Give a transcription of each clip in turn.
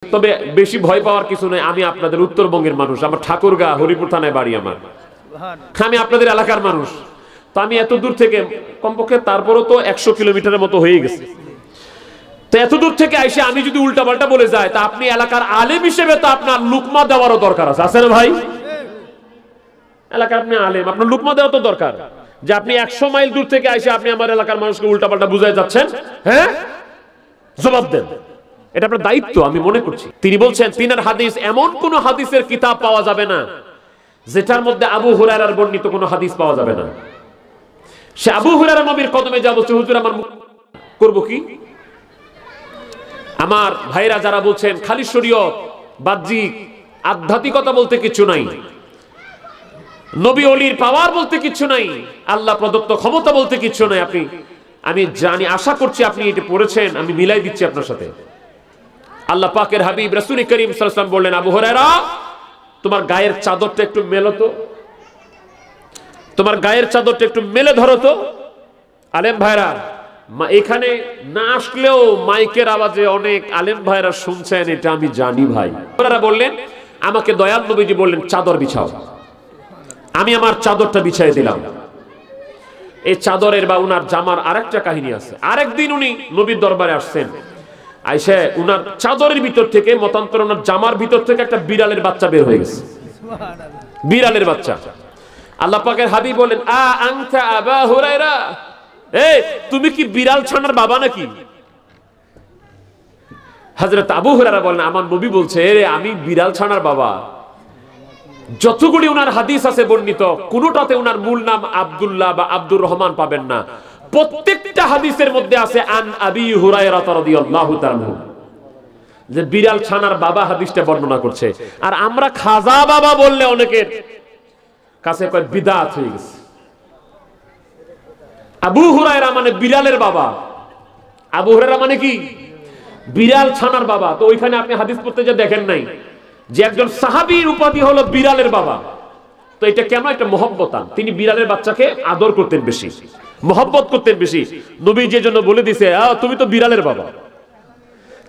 তবে বেশি ভয় পাওয়ার কিছু নেই। আমি আপনাদের উত্তরবঙ্গের মানুষ, আমার ঠাকুরগাঁ হরিপুর থানায় বাড়ি আমার, আমি আপনাদের এলাকার মানুষ। তো আমি এত দূর থেকে, কমপক্ষে তারপরও তো 100 কিলোমিটারের মতো হয়ে গেছে, তো এত দূর থেকে আইসে আমি যদি উল্টাপাল্টা বলে যাই, তা আপনি এলাকার আলেম হিসেবে তো আপনার লুকমা দেওয়ারও দরকার আছে, আছে না ভাই? এলাকার আপনি আলেম, আপনার লুকমা দেওয়া তো দরকার, যে আপনি 100 মাইল দূর থেকে আইসে আপনি আমার এলাকার মানুষকে উল্টাপাল্টা বুঝাই যাচ্ছেন, হ্যাঁ জবাব দেন, এটা আপনার দায়িত্ব আমি মনে করছি। তিনি বলছেন তিনার হাদিস, এমন কোন হাদিসের কিতাব পাওয়া যাবে না যেটার মধ্যে আবু হুরায়রার বর্ণিত কোনো হাদিস পাওয়া যাবে না। সে আবু হুরায়রা নবীর কদমে যা বলছে, হুজুর আমার করব কি? আমার ভাইরা যারা বলছেন খালি শরীয়ত, বাহ্যিক আধ্যাত্মিকতা বলতে কিছু নাই, নবী ওলির পাওয়ার বলতে কিছু নাই, আল্লাহ প্রদত্ত ক্ষমতা বলতে কিছু নাই, আমি জানি, আশা করছি আপনি এটা পড়েছেন, আমি মিলাই দিচ্ছি আপনার সাথে। আল্লাহ পাকের হাবিব রাসূল করিম সাল্লাল্লাহু আলাইহি ওয়াসাল্লাম বললেন, আবু হুরায়রা তোমার গায়ের চাদরটা একটু মেলো তো, তোমার গায়ের চাদরটা একটু মেলে ধরো তো। আলেম ভাইরা এখানে না আসলেও মাইকের আওয়াজে অনেক আলেম ভাইরা শুনছেন, এটা আমি জানি ভাই। ওনারা বললেন, আমাকে দয়াল নবীজি বললেন চাদর বিছাও, আমি আমার চাদরটা বিছাই দিলাম। এই চাদরের বা উনার জামার আরেকটা কাহিনী আছে। আরেকদিন উনি নবীর দরবারে আসছেন, আইসা উনার চাদরের ভিতর থেকে, মতান্তর উনার জামার ভিতর থেকে একটা বিড়ালের বাচ্চা বের হয়ে গেছে, বিড়ালের বাচ্চা। আল্লাহ পাকের হাবিব বলেন, আ আনতা আবা হুরায়রা, এই তুমি কি বিড়াল ছানার বাবা নাকি? হযরত আবু হুরায়রা বলেন, আমার নবী বলছে, রে আমি বিড়াল ছানার বাবা। যতগুলি উনার হাদিস আছে বর্ণিত, কোনটাতে উনার মূল নাম আব্দুল্লাহ বা আব্দুর রহমান পাবেন না। প্রত্যেকটা হাদিসের মধ্যে আছে আন আবি হুরায়রা রাদিয়াল্লাহু তাআলা, যে বিড়াল ছানার বাবা হাদিসটা বর্ণনা করছে। আর আমরা খাজা বাবা বললে অনেকের কাছে কয় বিদআত হয়ে গেছে। আবু হুরায়রা মানে বিড়ালের বাবা, আবু হুরায়রা মানে কি? বিড়াল ছানার বাবা। তো ওইখানে আপনি হাদিস পড়তে যে দেখেন নাই যে একজন সাহাবীর উপাধি হলো বিড়ালের বাবা। তো এটা কেন? একটা মহব্বতান, তিনি বিড়ালের বাচ্চাকে আদর করতেন বেশি, মহব্বত করতেন বেশি। নবী যে জন্য বলে দিছে, তুমি তো বিড়ালের বাবা।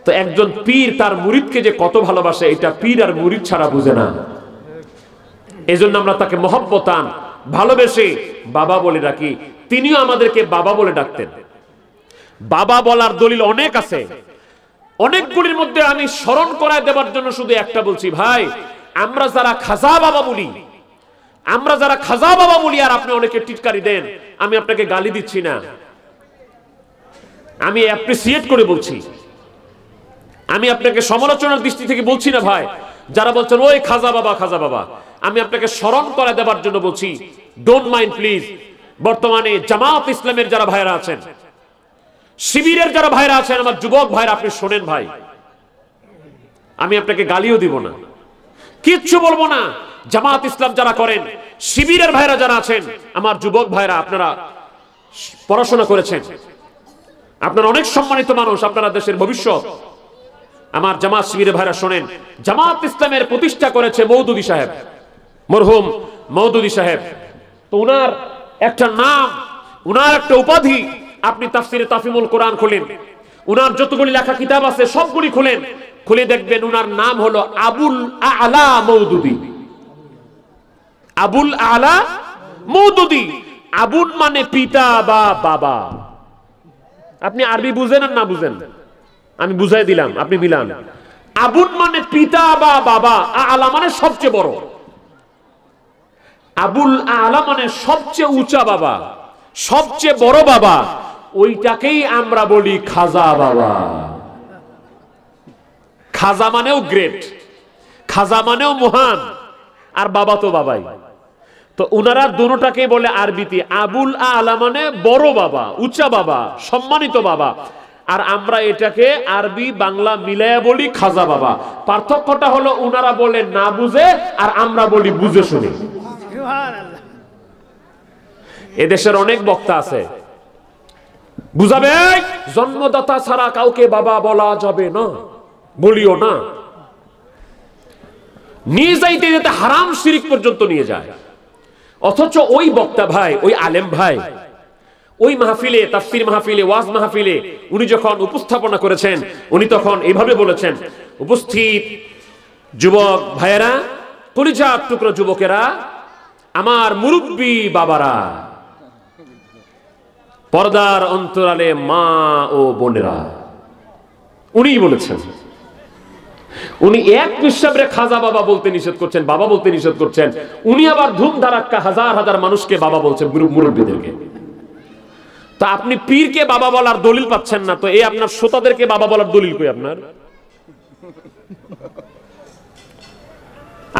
তো একজন পীর তার মুরিদকে যে কত ভালোবাসে, এটা পীর আর মুরিদ ছাড়া বুঝে না। এজন্য আমরা তাকে মহব্বতান ভালোবেসে বাবা বলে ডাকি। তিনিও আমাদেরকে বাবা বলে ডাকতেন। বাবা বলার দলিল অনেক আছে, অনেকগুলির মধ্যে আমি স্মরণ করায় দেবার জন্য শুধু একটা বলছি। ভাই, আমরা যারা খাজা বাবা বলি, আমরা যারা খাজা বাবা বলি, আর আপনি অনেকে টিটকারি দেন, আমি আপনাকে গালি দিচ্ছি না, আমি অ্যাপ্রিসিয়েট করে বলছি, আমি আপনাকে সমালোচনার দৃষ্টি থেকে বলছি না ভাই। যারা বলছেন ওই খাজা বাবা খাজা বাবা, আমি আপনাকে স্মরণ করায় দেবার জন্য বলছি, ডোন্ট মাইন্ড প্লিজ। বর্তমানে জামাত ইসলামের যারা ভাইরা আছেন, শিবিরের যারা ভাইরা আছেন, আমার যুবক ভাইরা, আপনি শোনেন ভাই, আমি আপনাকে গালিও দিব না, কিচ্ছু বলবো না। জামাত ইসলাম যারা করেন, শিবিরের ভাইরা যারা আছেন, আমার যুবক ভাইরা, আপনারা পড়াশোনা করেছেন, আপনারা অনেক সম্মানিত মানুষ, আপনারা দেশের ভবিষ্যৎ। আমার জামাত শিবিরের ভাইরা শোনেন, জামাত ইসলামের প্রতিষ্ঠা করেছে মওদুদী সাহেব, মরহুম মওদুদী সাহেব। তো উনার একটা নাম, উনার একটা উপাধি, আপনি তাফসিরে তাফহিমুল কোরআন খুলেন, উনার যতগুলি লেখা কিতাব আছে সবগুলি খুলেন, খুলে দেখবেন উনার নাম হলো আবুল আলা মওদুদী। আবুল আলা মওদুদী। আবুল মানে পিতা বা বাবা। আপনি আরবি বুঝেন আর না বুঝেন, আমি বুঝাই দিলাম, আপনি মিলান। আবুল মানে পিতা বা বাবা, আলা মানে সবচেয়ে বড়। আবুল আলা মানে সবচেয়ে উঁচা বাবা, সবচেয়ে বড় বাবা, ওইটাকেই আমরা বলি খাজা বাবা। খাজা মানেও গ্রেট, খাজা মানেও মহান, আর বাবা তো বাবাই। তো উনারা দুটোটাকে বলে আরবিতে আবুল আলা মানে বড় বাবা, উঁচা বাবা, সম্মানিত বাবা, আর আমরা এটাকে আরবি বাংলা মিলায়া বলি খাজা বাবা। পার্থক্যটা হলো উনারা বলে না বুঝে, আর আমরা বলি বুঝে শুনে। এদেশের অনেক বক্তা আছে, বুঝাবে জন্মদাতা ছাড়া কাউকে বাবা বলা যাবে না, বলিও না, নিয়ে যাইতে যেতে হারাম শিরিক পর্যন্ত নিয়ে যায়। অথচ ওই বক্তা ভাই, ওই আলেম ভাই, ওই মাহফিলে, তাফসীর মাহফিলে, ওয়াজ মাহফিলে উনি যখন উপস্থাপনা করেছেন, উনি তখন এইভাবে বলেছেন, উপস্থিত যুবক ভাইয়েরা, কলিজার টুকরো যুবকেরা, আমার মুরব্বী বাবারা, পর্দার অন্তরালে মা ও বোনেরা, উনি বলেছেন, উনি এক নিঃশব্দে খাজা বাবা বলতে নিষেধ করছেন, বাবা বলতে নিষেধ করছেন। উনি আবার ধুমধারাক্কা হাজার হাজার মানুষকে বাবা বলছেন, মুরব্বীদেরকে। তা আপনি পীরকে বাবা বলার দলিল পাচ্ছেন না, তো এই আপনার শ্রোতাদেরকে বাবা বলার দলিল কই আপনার?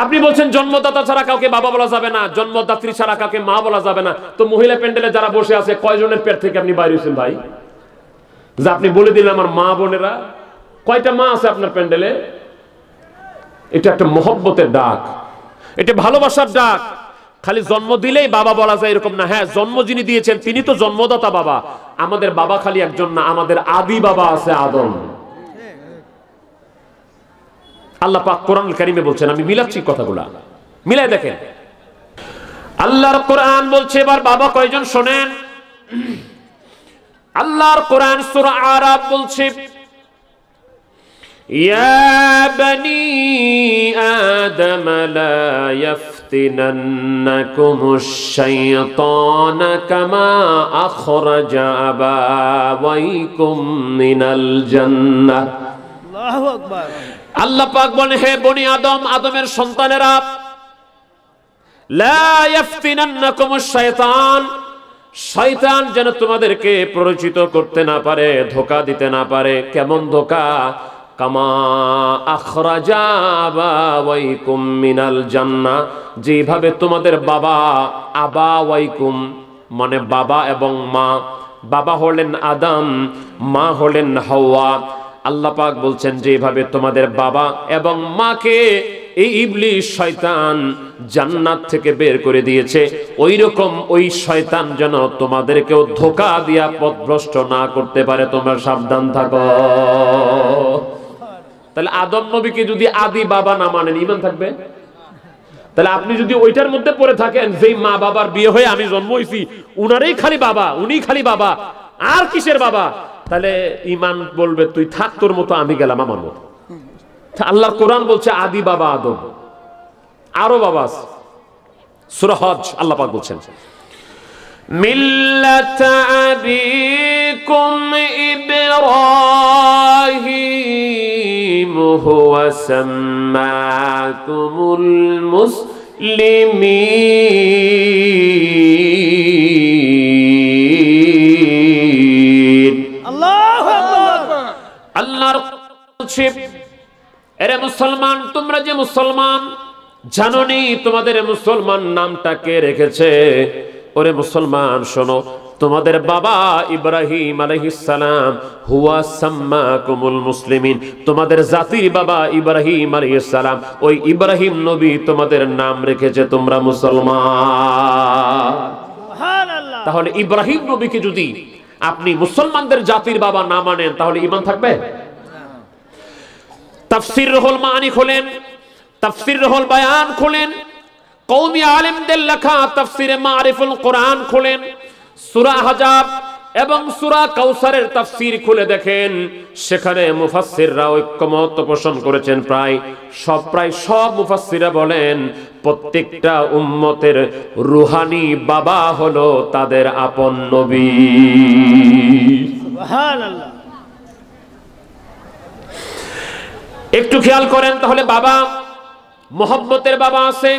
আপনি বলছেন জন্মদাতা ছাড়া কাউকে বাবা বলা যাবে না, জন্মদাত্রী ছাড়া কাউকে মা বলা যাবে না। তো মহিলা প্যান্ডেলে যারা বসে আছে কয়জনের পেট থেকে আপনি বাইরে হয়েছেন ভাই, যে আপনি বলে দিলেন আমার মা বোনেরা? কয়টা মা আছে আপনার প্যান্ডেলে? এটা একটা মহব্বতের ডাক, এটা ভালোবাসার ডাক। খালি জন্ম দিলেই বাবা বলা যায় এরকম না। হ্যাঁ, জন্ম যিনি দিয়েছেন তিনি তো জন্মদাতা বাবা। আমাদের বাবা খালি একজন না, আমাদের আদি বাবা আছে আদম। আল্লাহ পাক কোরআনুল কারীমে বলছেন, আমি মিলাচ্ছি কথাগুলা, মিলাই দেখেন। আল্লাহর কোরআন বলছে, এবার বাবা কয়জন শোনেন। আল্লাহর কোরআন সূরা আরাফ বলছে, ইয়া বনি আদম লা ইয়াফতিনান্নাকুমুশ শাইতানু কামা আখরাজা আবাওয়াইকুম মিনাল জান্নাহ। আল্লাহু আকবার। আল্লাহ পাক বলেন, হে বনি আদম, আদমের সন্তানেরা, লা ইয়াফতিনান্নাকুমুশ শাইতান, শয়তান যেন তোমাদেরকে পরিচিত করতে না পারে, ধোঁকা দিতে না পারে। কেমন ধোঁকা? কামা আখরাজা আবাওয়াইকুম মিনাল জান্নাহ, যেভাবে তোমাদের বাবা, আবাওয়াইকুম মানে বাবা এবং মা, বাবা হলেন আদম, মা হলেন হাওয়া। আল্লাহ পাক বলছেন, যেভাবে তোমাদের বাবা এবং মাকে এই ইবলিস শয়তান জান্নাত থেকে বের করে দিয়েছে, ওই রকম ওই শয়তান যেন তোমাদেরকেও ধোঁকা দিয়া পথভ্রষ্ট না করতে পারে, তোমরা সাবধান থাকো। তাহলে আদম নবীকে যদি আদি বাবা না মানেন, ঈমান থাকবে? তাহলে আপনি যদি ওইটার মধ্যে পড়ে থাকেন, যেই মা বাবার বিয়ে হয়ে আমি জন্ম হইছি, উনারই খালি বাবা, উনি খালি বাবা, আর কিসের বাবা? তাহলে ঈমান বলবে, তুই থাক, তোর মতো আমি গেলাম আমার মতো। আল্লাহর কোরআন বলছে আদি বাবা আদম, আরো বাবা আছে। সূরা হজ আল্লাহ পাক বলছেন, মিল্লাতা আবিকুম ইব্রাহিম হুয়া সাম্মাকুমুল মুসলিমিন। আল্লাহু আকবার। আল্লাহর বলছে, এরে মুসলমান, তোমরা যে মুসলমান, জানোনি তোমাদের মুসলমান নামটা কে রেখেছে? ওরে মুসলমান শোনো, তোমাদের বাবা ইব্রাহিম আলাইহিস সালাম হুয়া সাম্মাকুমুল মুসলিমিন, তোমাদের জাতির বাবা ইব্রাহিম আলাইহিস সালাম, ওই ইব্রাহিম নবী তোমাদের নাম রেখেছে তোমরা মুসলমান। সুবহানাল্লাহ। তাহলে ইব্রাহিম নবীকে যদি আপনি মুসলমানদের জাতির বাবা না মানেন, তাহলে ঈমান থাকবে? তাফসীর রুহুল মাআনি খোলেন, তাফসীর রুহুল বায়ান খোলেন, কওমি আলেমদের লেখা তাফসীরে মারিফুল কোরআন খোলেন, সূরা আহজাব এবং সূরা কাউসারের তাফসীর খুলে দেখেন, সেখানে মুফাসসিররা ঐক্যমত পোষণ করেছেন। প্রায় সব মুফাসসিররা বলেন, প্রত্যেকটা উম্মতের রুহানি বাবা হলো তাদের আপন নবী। সুবহানাল্লাহ। একটু খেয়াল করেন, তাহলে বাবা, মহব্বতের বাবা আছে,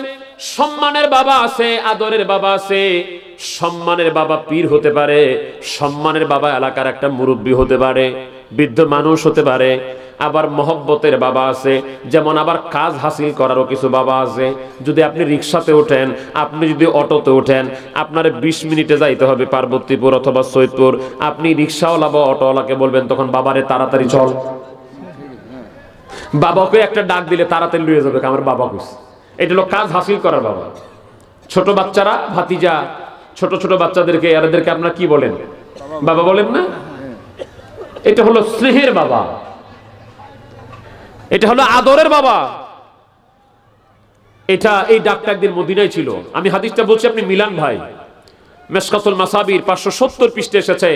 সম্মানের বাবা আছে, আদরের বাবা আছে। সম্মানের বাবা পীর হতে পারে, সম্মানের বাবা এলাকার একটা মুরব্বী হতে পারে, বৃদ্ধ মানুষ হতে পারে। আবার মহব্বতের বাবা আছে, যেমন আবার কাজ হাসিল করারও কিছু বাবা আছে। যদি আপনি রিক্সাতে ওঠেন, আপনি যদি অটোতে ওঠেন, আপনার 20 মিনিটে যাইতে হবে পার্বতীপুর অথবা সৈয়দপুর, আপনি রিক্সাওয়ালা বা অটোওয়ালাকে বলবেন তখন, বাবারে তাড়াতাড়ি চল। বাবাকে একটা ডাক দিলে তাড়াতাড়ি লুয়ে যাবে, আমার বাবা কইছে। এটা হলো কাজ হাসিল করার বাবা। ছোট বাচ্চারা, ভাতিজা, ছোট ছোট বাচ্চাদেরকে, এদেরকে আপনারা কি বলেন? বাবা বলেন না? এটা হলো স্নেহের বাবা, এটা হলো আদরের বাবা। এটা এই ডাকটা একদিন মদিনায় ছিল। আমি হাদিসটা বলছি, আপনি মিলান ভাই। মিশকাতুল মাসাবির 570 পৃষ্ঠায় এসেছে,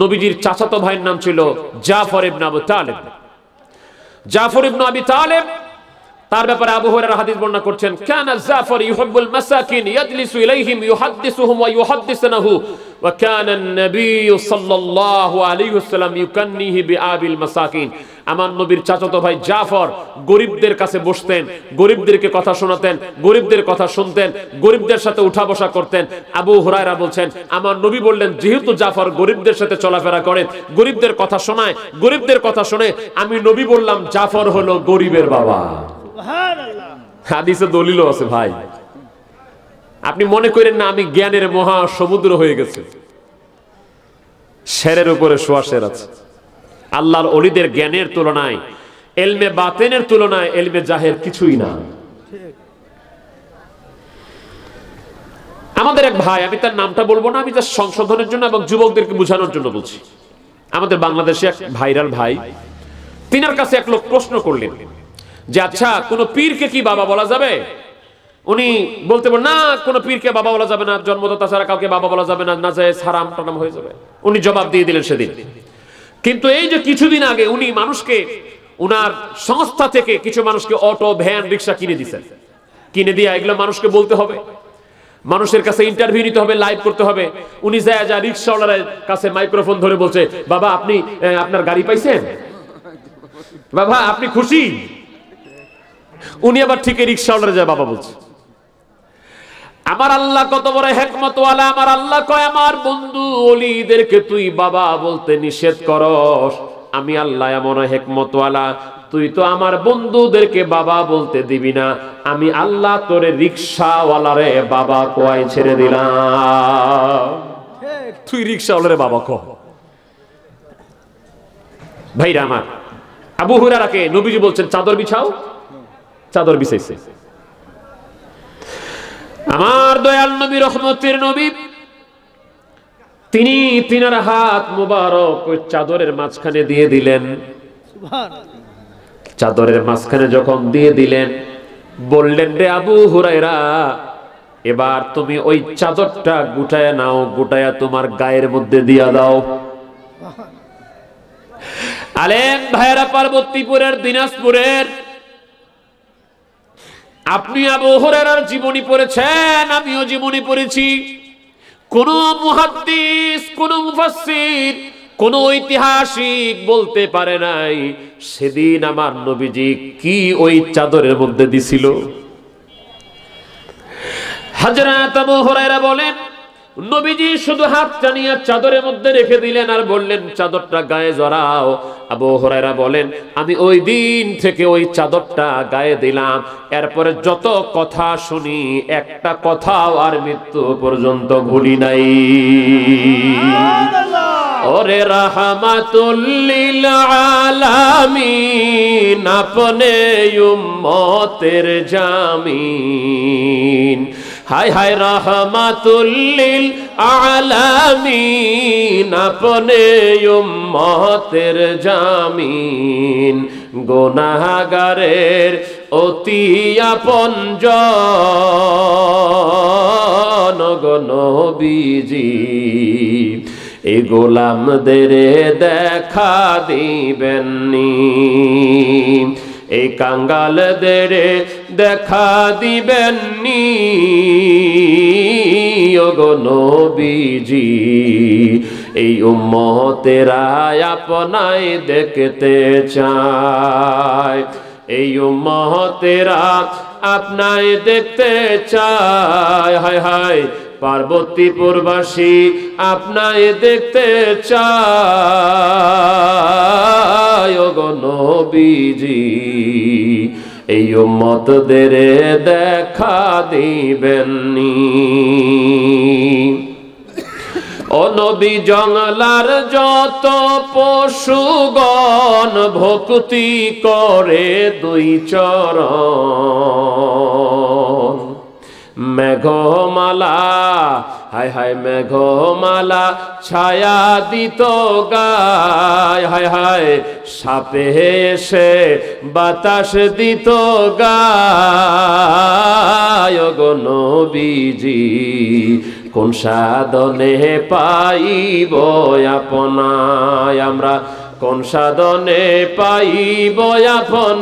নবীজির চাচাতো ভাইয়ের নাম ছিল জাফর ইবনে আবু তালিব। জাফর ইবনে আবি তালেব তার ব্যাপারে আবু হুরায়রা হাদিস বর্ণনা করছেন, কানা জাফর ইউহিব্বুল মাসাকিন ইয়াজলিসু ইলাইহিম ইউহাদ্দিসুহুম ওয়া ইউহাদ্দিসুনাহু ওয়া কানা an-নবী সাল্লাল্লাহু আলাইহি ওয়াসাল্লাম ইউকান্নিহি বিআবিল মাসাকিন। আমার নবীর চাচাতো ভাই জাফর গরিবদের কাছে বসতেন, গরিবদেরকে কথা শোনাতেন, গরিবদের কথা শুনতেন, গরিবদের সাথে উঠা বসা করতেন। আবু হুরায়রা বলছেন, আমার নবী বললেন, যেহেতু জাফর গরিবদের সাথে চলাফেরা করেন, গরিবদের কথা শোনায়, গরিবদের কথা শুনে, আমি নবী বললাম জাফর হলো গরিবের বাবা। হাদিসে দলিলও আছে ভাই, আপনি মনে করেন না আমি জ্ঞানের মহা সমুদ্র হয়ে গেছে। শেরের উপরে শোয়া শের আছে। আল্লাহর ওলিদের জ্ঞানের তুলনায়, ইলমে বাতিনের তুলনায় ইলমে জাহের কিছুই না। আমাদের এক ভাই, আমি তার নামটা বলবো না, আমি তার সংশোধনের জন্য এবং যুবকদেরকে বোঝানোর জন্য বলছি। আমাদের বাংলাদেশে এক ভাইরাল ভাই, তিনার কাছে এক লোক প্রশ্ন করলেন যে আচ্ছা কোন পীরকে কি বাবা বলা যাবে? উনি বলতে পারেন না, কোন পীরকে বাবা বলা যাবে না, জন্মদাতা ছাড়া কাউকে বাবা বলা যাবে না, নাজায়েজ হারাম টারাম হয়ে যাবে। উনি জবাব দিয়ে দিলেন সেদিন। কিন্তু এই যে কিছুদিন আগে উনি মানুষকে, উনার সংস্থা থেকে কিছু মানুষকে অটো, ভ্যান, রিক্সা কিনে দিচ্ছেন। কিনে দিয়ে এগুলো মানুষকে বলতে হবে, মানুষের কাছে ইন্টারভিউ নিতে হবে, লাইভ করতে হবে। উনি যায় রিক্সাওয়ালার কাছে মাইক্রোফোন ধরে বলছে, বাবা আপনি আপনার গাড়ি পাইছেন, বাবা আপনি খুশি? উনি আবার ঠিক রিক্সাওয়ালার যায় বাবা বলছে। আমার আল্লাহ কত বড় হিকমতওয়ালা! আমার আল্লাহ কয়, আমার বন্ধু ওলিদেরকে তুই বাবা বলতে নিষেধ করস। আমি আল্লাহ এমন হিকমতওয়ালা, তুই তো আমার বন্ধুদেরকে বাবা বলতে দিবি না, আমি আল্লাহ তোরে রিক্সাওয়ালারে বাবা কয় ছেড়ে দিলাম। তুই রিক্সাওয়ালারে বাবা কহ। ভাইরা আমার, আবু হুরায়রাকে নবীজি বলছেন চাদর বিছাও, চাদর বিছাইছে। আমার দয়াল নবী, রহমতের নবী, তিনি তিনার হাত মুবারক ওই চাদরের মাঝখানে দিয়ে দিলেন। চাদরের মাঝখানে যখন দিয়ে দিলেন, বললেন, রে আবু হুরায়রা, এবার তুমি ওই চাদরটা গুটায়া নাও, গুটায়া তোমার গায়ের মধ্যে দিয়া দাও। আলেম ভাইরা, পার্বতীপুরের, দিনাজপুরের, আপনি আবু হুরায়রার জীবনী পড়েছেন, আমিও জীবনী পড়েছি। কোন মুহাদ্দিস, কোন মুফাসসির, কোন ঐতিহাসিক বলতে পারে নাই সেদিন আমার নবীজি কি ওই চাদরের মধ্যে দিছিল। হযরত আবু হুরায়রা বলেন, নবীজি শুধু হাতটা নিয়ে চাদরের মধ্যে রেখে দিলেন আর বললেন, চাদরটা গায়ে জড়াও। আবু হুরায়রা বলেন, আমি ওই দিন থেকে ওই চাদরটা গায়ে দিলাম। এরপরে যত কথা শুনি, একটা কথাও আর মৃত্যু পর্যন্ত ভুলি নাই। ওরে রাহমাতুল লিল আলামিন, আপনে উম্মতের জামিন। হায় হায় রাহমাতুল লিল আলামিন, আপনে উম্মতের জামিন। গুনাহগারের অতি আপনজন গো নবীজি, এই গোলামদের দেখা দিবেননি, এই কাঙ্গালদের দেখা দিবেননি ওগো নবীজি। এই উম্মতেরা আপনায় দেখতে চায়, এই উম্মতেরা আপনায় দেখতে চায়। হায় হায় পার্বতীপুরবাসী আপনায় দেখতে চায় ওগো নবীজি, এই উম্মতদের দেখা দিবেননি। ও নবী, জঙ্গলার যত পশুগণ ভক্তি করে দুই চরণ। মেঘমালা, হায় হায় মেঘমালা ছায়া দিত গায়। হায় হায় সাপে এসে বাতাস দিত গায় গো নবীজি। কোন সাধনে পাইব আপনায় আমরা, কোন সাধনে পাইব আপনায়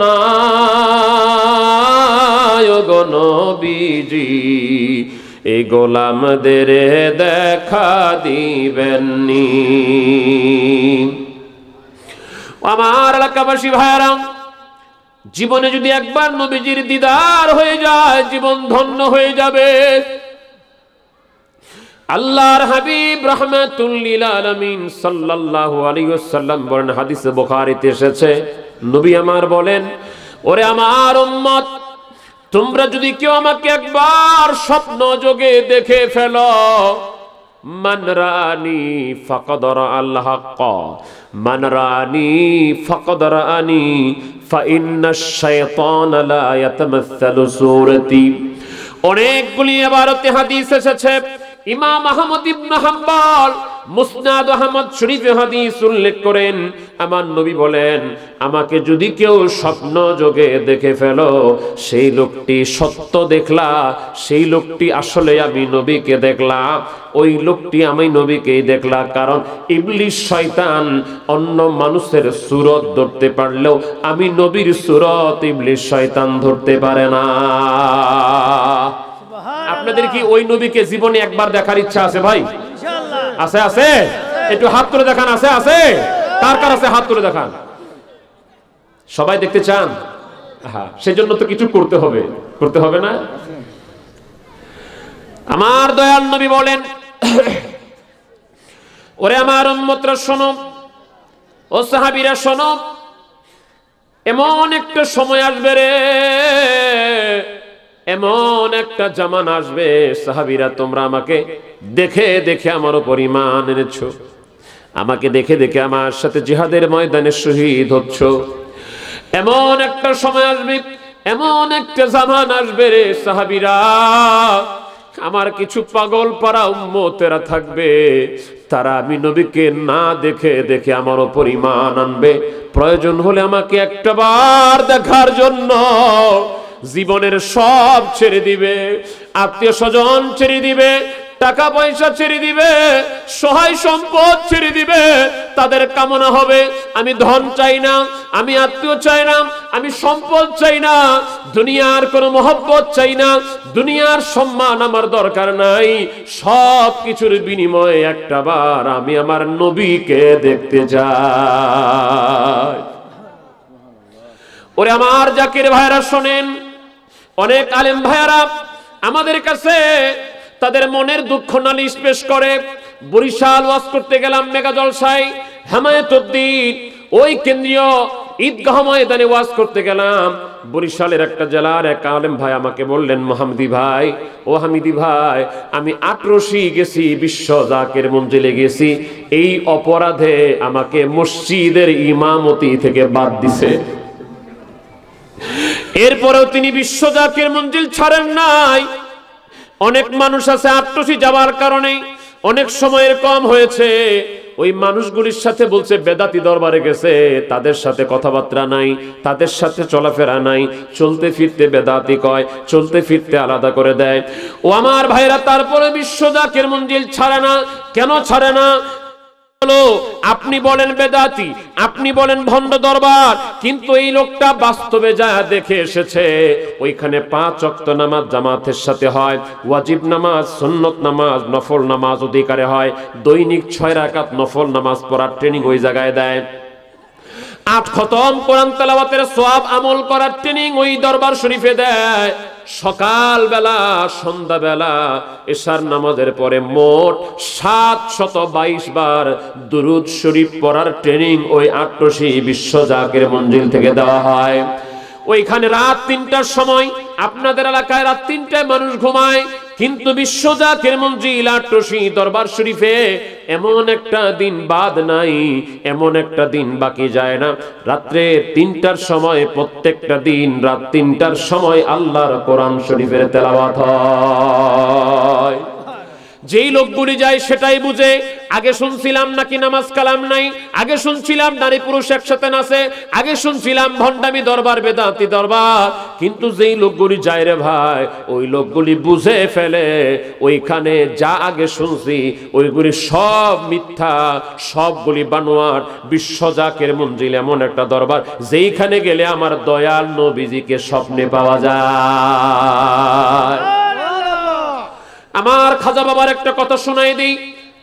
গো নবীজি, এই গোলামদের দেখা দিবেননি। আমার এলাকাবাসী ভাইরা, জীবনে যদি একবার নবীজির দিদার হয়ে যায় জীবন ধন্য হয়ে যাবে। আল্লাহর হাবিব রাহমাতুল লিল আলামিন সাল্লাল্লাহু আলাইহি ওয়াসাল্লাম বলেন, হাদিসে বুখারীতে এসেছে, নবী আমার বলেন, ওরে আমার উম্মত, তোমরা যদি কেউ আমাকে একবার স্বপ্ন যোগে দেখে ফেলো, মান রানি ফাকাদ রাআল হক, মান রানি ফাকাদ রাআনি, ফা ইন্নাশ শাইতান লা ইয়াতামাসসালু সূরতি। অনেকগুলি ইবারতে হাদিস এসেছে। ইমাম আহমদ ইবনে হাম্বল মুসনাদ আহমদ শরীফে হাদিস উল্লেখ করেন, আমার নবী বলেন, আমাকে যদি কেউ স্বপ্ন যোগে দেখে ফেলো, সেই লোকটি সত্য দেখলা, সেই লোকটি আসলে আমি নবীকে দেখলাম, ওই লোকটি আমি নবীকেই দেখলা। কারণ ইবলিস শয়তান অন্য মানুষের সুরত ধরতে পারলেও আমি নবীর সুরত ইবলিস শয়তান ধরতে পারে না। আপনাদের কি ওই নবীকে জীবনে একবার দেখার ইচ্ছা আছে ভাই? আছে আছে? একটু হাত তুলে দেখান। আছে আছে? কার কার আছে হাত তুলে দেখান। সবাই দেখতে চান? হ্যাঁ, সেজন্য তো কিছু করতে হবে, করতে হবে না? আমার দয়াল নবী বলেন, ওরে আমার উম্মতরা শোনো, ও সাহাবীরা শোনো, এমন একটা সময় আসবে রে, এমন একটা জামানা আসবে, সাহাবীরা তোমরা আমাকে দেখে দেখে আমার উপর ঈমান এনেছো, আমাকে দেখে দেখে আমার সাথে জিহাদের ময়দানে শহীদ হচ্ছ। এমন একটা সময় আসবে, এমন একটা জামানা আসবে রে সাহাবীরা, আমার কিছু পাগল পারা উম্মতেরা থাকবে, তারা আমি নবীকে না দেখে দেখে আমার উপর ঈমান আনবে। প্রয়োজন হলে আমাকে একটাবার দেখার জন্য জীবনের সব ছেড়ে দিবে, আত্মীয় স্বজন ছেড়ে দিবে, টাকা পয়সা ছেড়ে দিবে, সহায় সম্পদ ছেড়ে দিবে। তাদের কামনা হবে, আমি ধন চাই না, আমি আত্মীয় চাই না, আমি সম্পদ চাই না, দুনিয়ার কোনো মহব্বত চাই না, দুনিয়ার সম্মান আমার দরকার নাই, সব কিছুর বিনিময়ে একটাবার আমি আমার নবীকে দেখতে চাই। ওরে আমার জাকির ভাইরা শোনেন, অনেক আলেম ভাইরা আমাদের কাছে তাদের মনের দুঃখ নালিশ পেশ করে। বরিশাল ওয়াজ করতে গেলাম মেগা জলসায়, হেমায়েতুদ্দিন ওই কেন্দ্রীয় ঈদগাহ ময়দানে ওয়াজ করতে গেলাম। বরিশালের একটা জেলার এক আলেম ভাই আমাকে বললেন, মোহাম্মদী ভাই, ও হামিদি ভাই, আমি আটরশি গেছি, বিশ্ব জাকের মঞ্জিলে গেছি, এই অপরাধে আমাকে মসজিদের ইমামতি থেকে বাদ দিছে। এরপরেও তিনি বিশ্ব জাকের মঞ্জিল ছাড়েন নাই। অনেক মানুষ আছে আটরশি যাওয়ার কারণে অনেক সময়ের কম হয়েছে, ওই মানুষগুলির সাথে বলছে বেদাতি দরবারে গেছে, তাদের সাথে কথাবার্তা নাই, তাদের সাথে চলাফেরা নাই, চলতে ফিরতে বেদাতি কয়, চলতে ফিরতে আলাদা করে দেয়। ও আমার ভাইরা, তারপরে বিশ্ব জাকের মঞ্জিল ছাড়ে না। কেন ছাড়ে না? আপনি বলেন বেদাতি, আপনি বলেন ভণ্ড দরবার, কিন্তু এই লোকটা বাস্তবে যা দেখে এসেছে, ওইখানে 5 ওয়াক্ত নামাজ জামাতের সাথে হয়, ওয়াজিব নামাজ, সুন্নত নামাজ, নফল নামাজ অধিকারে হয়, দৈনিক 6 রাকাত নফল নামাজ পড়ার ট্রেনিং ওই জায়গায় দেয়, 8 খতম কোরআন তেলাওয়াতের সওয়াব আমল করার ট্রেনিং ওই দরবার শরীফে দেয়। সকাল বেলা, সন্ধ্যা বেলা, এশার নামাজের পরে মোট 722 বার দুরুদ শরীফ পড়ার ট্রেনিং ওই আটরশি বিশ্ব জাকের মঞ্জিল থেকে দেওয়া হয়। ওইখানে রাত 3টার সময়, আপনাদের এলাকায় রাত 3টায় মানুষ ঘুমায়, কিন্তু বিশ্ব জাকের মঞ্জিল আটরশি দরবার শরীফে এমন একটা দিন বাদ নাই, এমন একটা দিন বাকি যায় না, রাত্রে 3টার সময়, প্রত্যেকটা দিন রাত 3টার সময় আল্লাহর কোরআন শরীফের তেলাওয়াত হয়। যেই লোকগুলি যায় সেটাই বুঝে, আগে শুনছিলাম নাকি নামাজ কালাম নাই, আগে শুনছিলাম নারী পুরুষ একসাথে নাচে, আগে শুনছিলাম ভণ্ডামি দরবার বেদাতি দরবার। কিন্তু যেই লোকগুলি যায় রে ভাই, ওই লোকগুলি বুঝে ফেলে ওইখানে যা আগে শুনছি ওইগুলি সব মিথ্যা, সবগুলি বানোয়ার। বিশ্ব জাকের মঞ্জিল এমন একটা দরবার যেইখানে গেলে আমার দয়াল নবীজিকে স্বপ্নে পাওয়া যায়। আমার খাজা বাবার একটা কথা শোনাই দিই।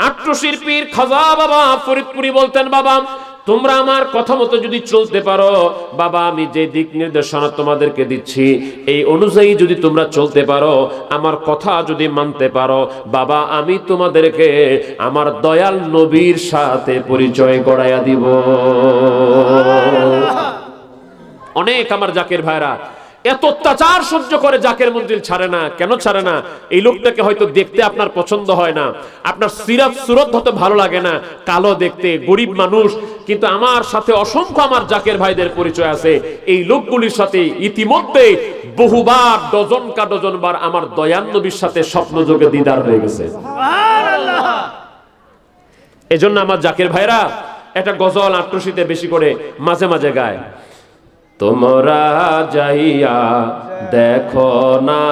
আট্রসির পীর খাজা বাবা ফরিদপুরি বলতেন, বাবা তোমরা আমার কথা মতো যদি চলতে পারো, বাবা আমি যে দিক নির্দেশনা তোমাদেরকে দিচ্ছি এই অনুযায়ী যদি তোমরা চলতে পারো, আমার কথা যদি মানতে পারো, বাবা আমি তোমাদেরকে আমার দয়াল নবীর সাথে পরিচয় করাইয়া দিব। অনেক আমার জাকের ভাইরা এত অত্যাচার সহ্য করে জাকের মঞ্জিল ছাড়ে না। কেন ছাড়ে না? এই লোকটাকে হয়তো দেখতে আপনার পছন্দ হয় না, আপনার সিরাত সুরত হতে ভালো লাগে না, কালো দেখতে, গরিব মানুষ। কিন্তু আমার সাথে অসংখ্য আমার জাকের ভাইদের পরিচয় আছে। এই লোকগুলির সাথে ইতিমধ্যে বহুবার, ডজন কা ডজন বার আমার দয়াল নবীর সাথে স্বপ্ন যোগে দিদার হয়ে গেছে। এজন্য আমার জাকের ভাইরা একটা গজল আট্রসিতে বেশি করে মাঝে মাঝে গায়। তোমরা যাইয়া দেখো না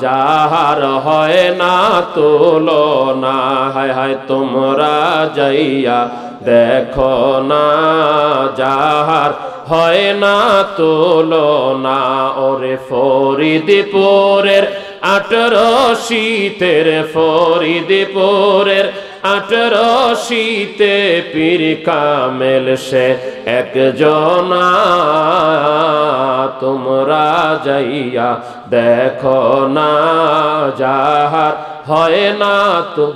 যাহার হয় না তুলনা, হায় হায় তোমরা যাইয়া দেখো না যাহার হয় না তুলনা। ওরে ফরিদপুরের 18 ফরিদপুরের 18 পীর কামেল সে একজনা। তোমরা যাইয়া দেখো না যাহার হয় না তো।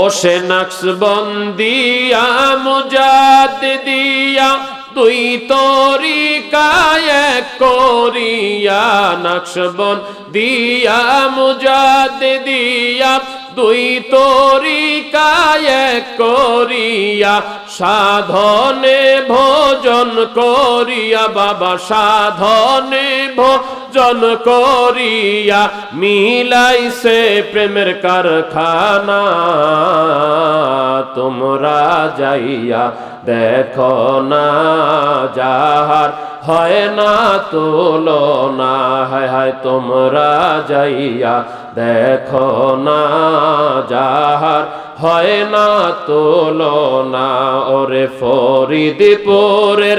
ও সে নকশবন্দিয়া মুজাদ্দিদিয়া দুই তরিকায় এক করিয়া, নকশবন্দিয়া মুজাদ্দিদিয়া দুই তরিকায় এক করিয়া, সাধনে ভোজন করিয়া, বাবা সাধনে ভোজন করিয়া, মিলাইছে প্রেমের কারখানা। তোমরা যাইয়া দেখো না যাহার হয় না তুলনা, হায় হায় তোমরা যাইয়া দেখো না যাহার হয় না তুলনা। ওরে ফরিদপুরের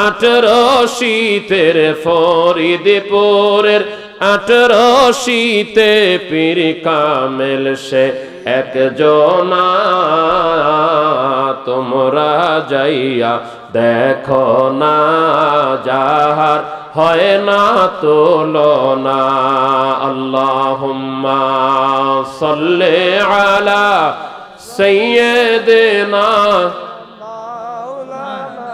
18 ফরিদপুরের 18 পীর কামেল সে একজনা। তোমরা যাইয়া দেখো না যাহার হয় না তুলনা। আল্লাহুম্মা সাল্লি আলা সাইয়্যিদিনা মাওলানা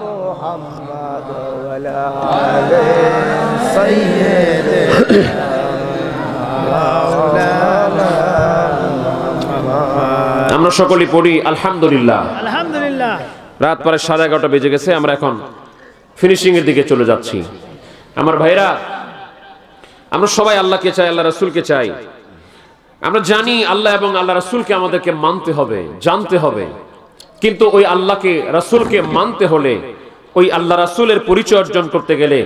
মুহাম্মদ ওয়া আলা আলি সাইয়্যিদিনা মাওলানা। আমরা সকলেই পড়ি আলহামদুলিল্লাহ। আলহামদুলিল্লাহ। রাত প্রায় 11:30 বেজে গেছে, আমরা এখন ফিনিশিং এর দিকে চলে যাচ্ছি। আমার ভাইরা, আমরা সবাই আল্লাহকে চাই, আল্লাহ রাসূলকে চাই। আমরা জানি আল্লাহ এবং আল্লাহ রাসূলকে আমাদেরকে মানতে হবে, জানতে হবে। কিন্তু ওই আল্লাহকে রাসূলকে মানতে হলে, ওই আল্লাহ রাসূলের পরিচয় অর্জন করতে গেলে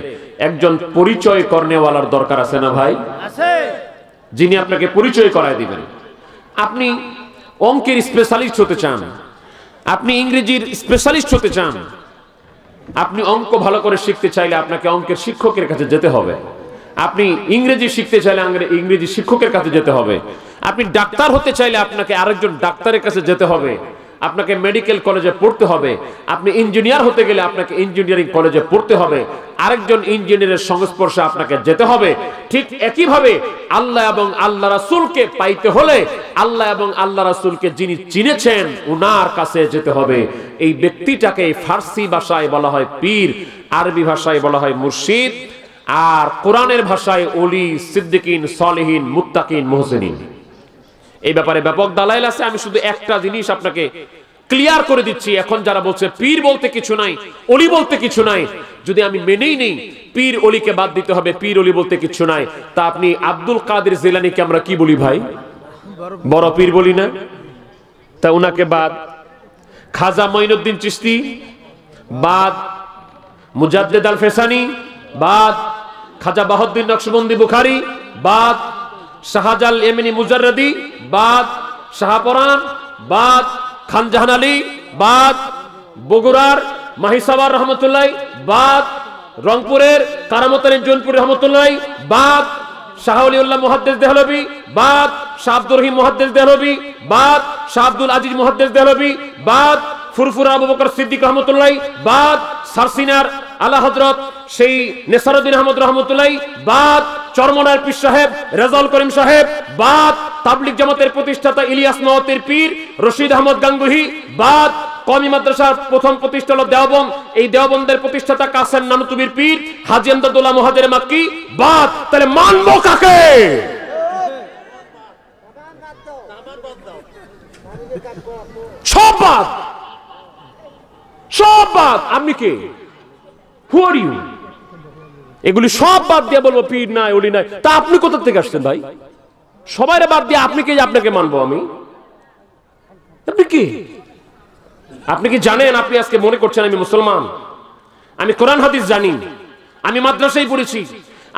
একজন পরিচয় করনেওয়ালার দরকার আছে না ভাই? আছে। যিনি আপনাকে পরিচয় করায় দিবেন। আপনি অঙ্কের স্পেশালিস্ট হতে চান, আপনি ইংরেজির স্পেশালিস্ট হতে চান, আপনি অঙ্ক ভালো করে শিখতে চাইলে আপনাকে অঙ্কের শিক্ষকের কাছে যেতে হবে। আপনি ইংরেজি শিখতে চাইলে ইংরেজি শিক্ষকের কাছে যেতে হবে। আপনি ডাক্তার হতে চাইলে আপনাকে আরেকজন ডাক্তারের কাছে যেতে হবে। আপনাকে মেডিকেল কলেজে পড়তে হবে। আপনি ইঞ্জিনিয়ার হতে গেলে আপনাকে ইঞ্জিনিয়ারিং কলেজে পড়তে হবে। আরেকজন ইঞ্জিনিয়ারের সংস্পর্শে আপনাকে যেতে হবে। ঠিক একইভাবে আল্লাহ এবং আল্লাহ রাসূলকে পাইতে হলে আল্লাহ এবং আল্লাহ রাসূলকে যিনি চিনেছেন উনার কাছে যেতে হবে। এই ব্যক্তিটাকে ফার্সি ভাষায় বলা হয় পীর, আরবি ভাষায় বলা হয় মুর্শিদ, আর কোরআনের ভাষায় ওলি, সিদ্দিকিন, সলিহিন, মুত্তাকিন, মুহসিনিন। এই ব্যাপারে ব্যাপক দালাইল আছে। আমি শুধু একটা জিনিস আপনাকে ক্লিয়ার করে দিচ্ছি। এখন যারা বলছে পীর বলতে কিছু নাই, ওলি বলতে কিছু নাই, যদি আমি মেনেই নেই পীর ওলিকে বাদ দিতে হবে, পীর ওলি বলতে কিছু নাই, তা আপনি আব্দুল কাদের জিলানীকে আমরা কি বলি ভাই? বড় পীর বলি না, তা উনাকে বাদ। খাজা মঈনুদ্দিন চিশতি বাদ, মুজাদ্দেদ আল ফেসানি বাদ, খাজা বাহাউদ্দিন নকশবন্দি বুখারী বাদ, শাহজাল ইয়েমেনি মুজাররদি বাদ, শাহপরান বাদ, খান জাহান আলী বাদ, বগুড়ার মাহিসাবার রহমতুল্লাহ বাদ, রংপুরের কারামত আলী জৌনপুর রহমতুল্লাহ বাদ, শাহ ওলিউল্লাহ মুহাদ্দিস দেহলভী বাদ, শাহ আব্দুর রহিম মুহাদ্দিস দেহলভী বাদ, শাহ আব্দুল আজিজ মুহাদ্দিস দেহলভী বাদ, ফুরফুরা আবু বকর সিদ্দিক রহমতুল্লাহ বাদ, সারসিনার আলা হযরত সেই নেসারউদ্দিন আহমদ রহমতুল্লাহ বাদ, চরমনার পীর সাহেব রেজাউল করিম সাহেব বাদ, তাবলিগ জামাতের প্রতিষ্ঠাতা ইলিয়াস নওয়াতির পীর রশিদ আহমদ গাঙ্গুহি বাদ, কওমি মাদ্রাসার প্রথম প্রতিষ্ঠা হলো দেওবন্দ, এই দেওবন্দের প্রতিষ্ঠাতা কাসেম নানুতুবির পীর হাজী আমদাদুল্লাহ মুহাজির মাক্কি বাদ। তাহলে মানবো কাকে? সব বাদ, সব বাদ। আপনি কে? হু আর ইউ? এগুলি সব বাদ দিয়ে বলবো পীর নাই ওলি নাই। তা আপনি কোথা থেকে আসছেন ভাই? সবাই বাদ দিয়ে আপনি কে? আপনাকে মানবো আমি? আপনি কি? আপনি কি জানেন আপনি আজকে মনে করছেন আমি মুসলমান? আমি কোরআন হাদিস জানি, আমি মাদ্রাসায় পড়েছি,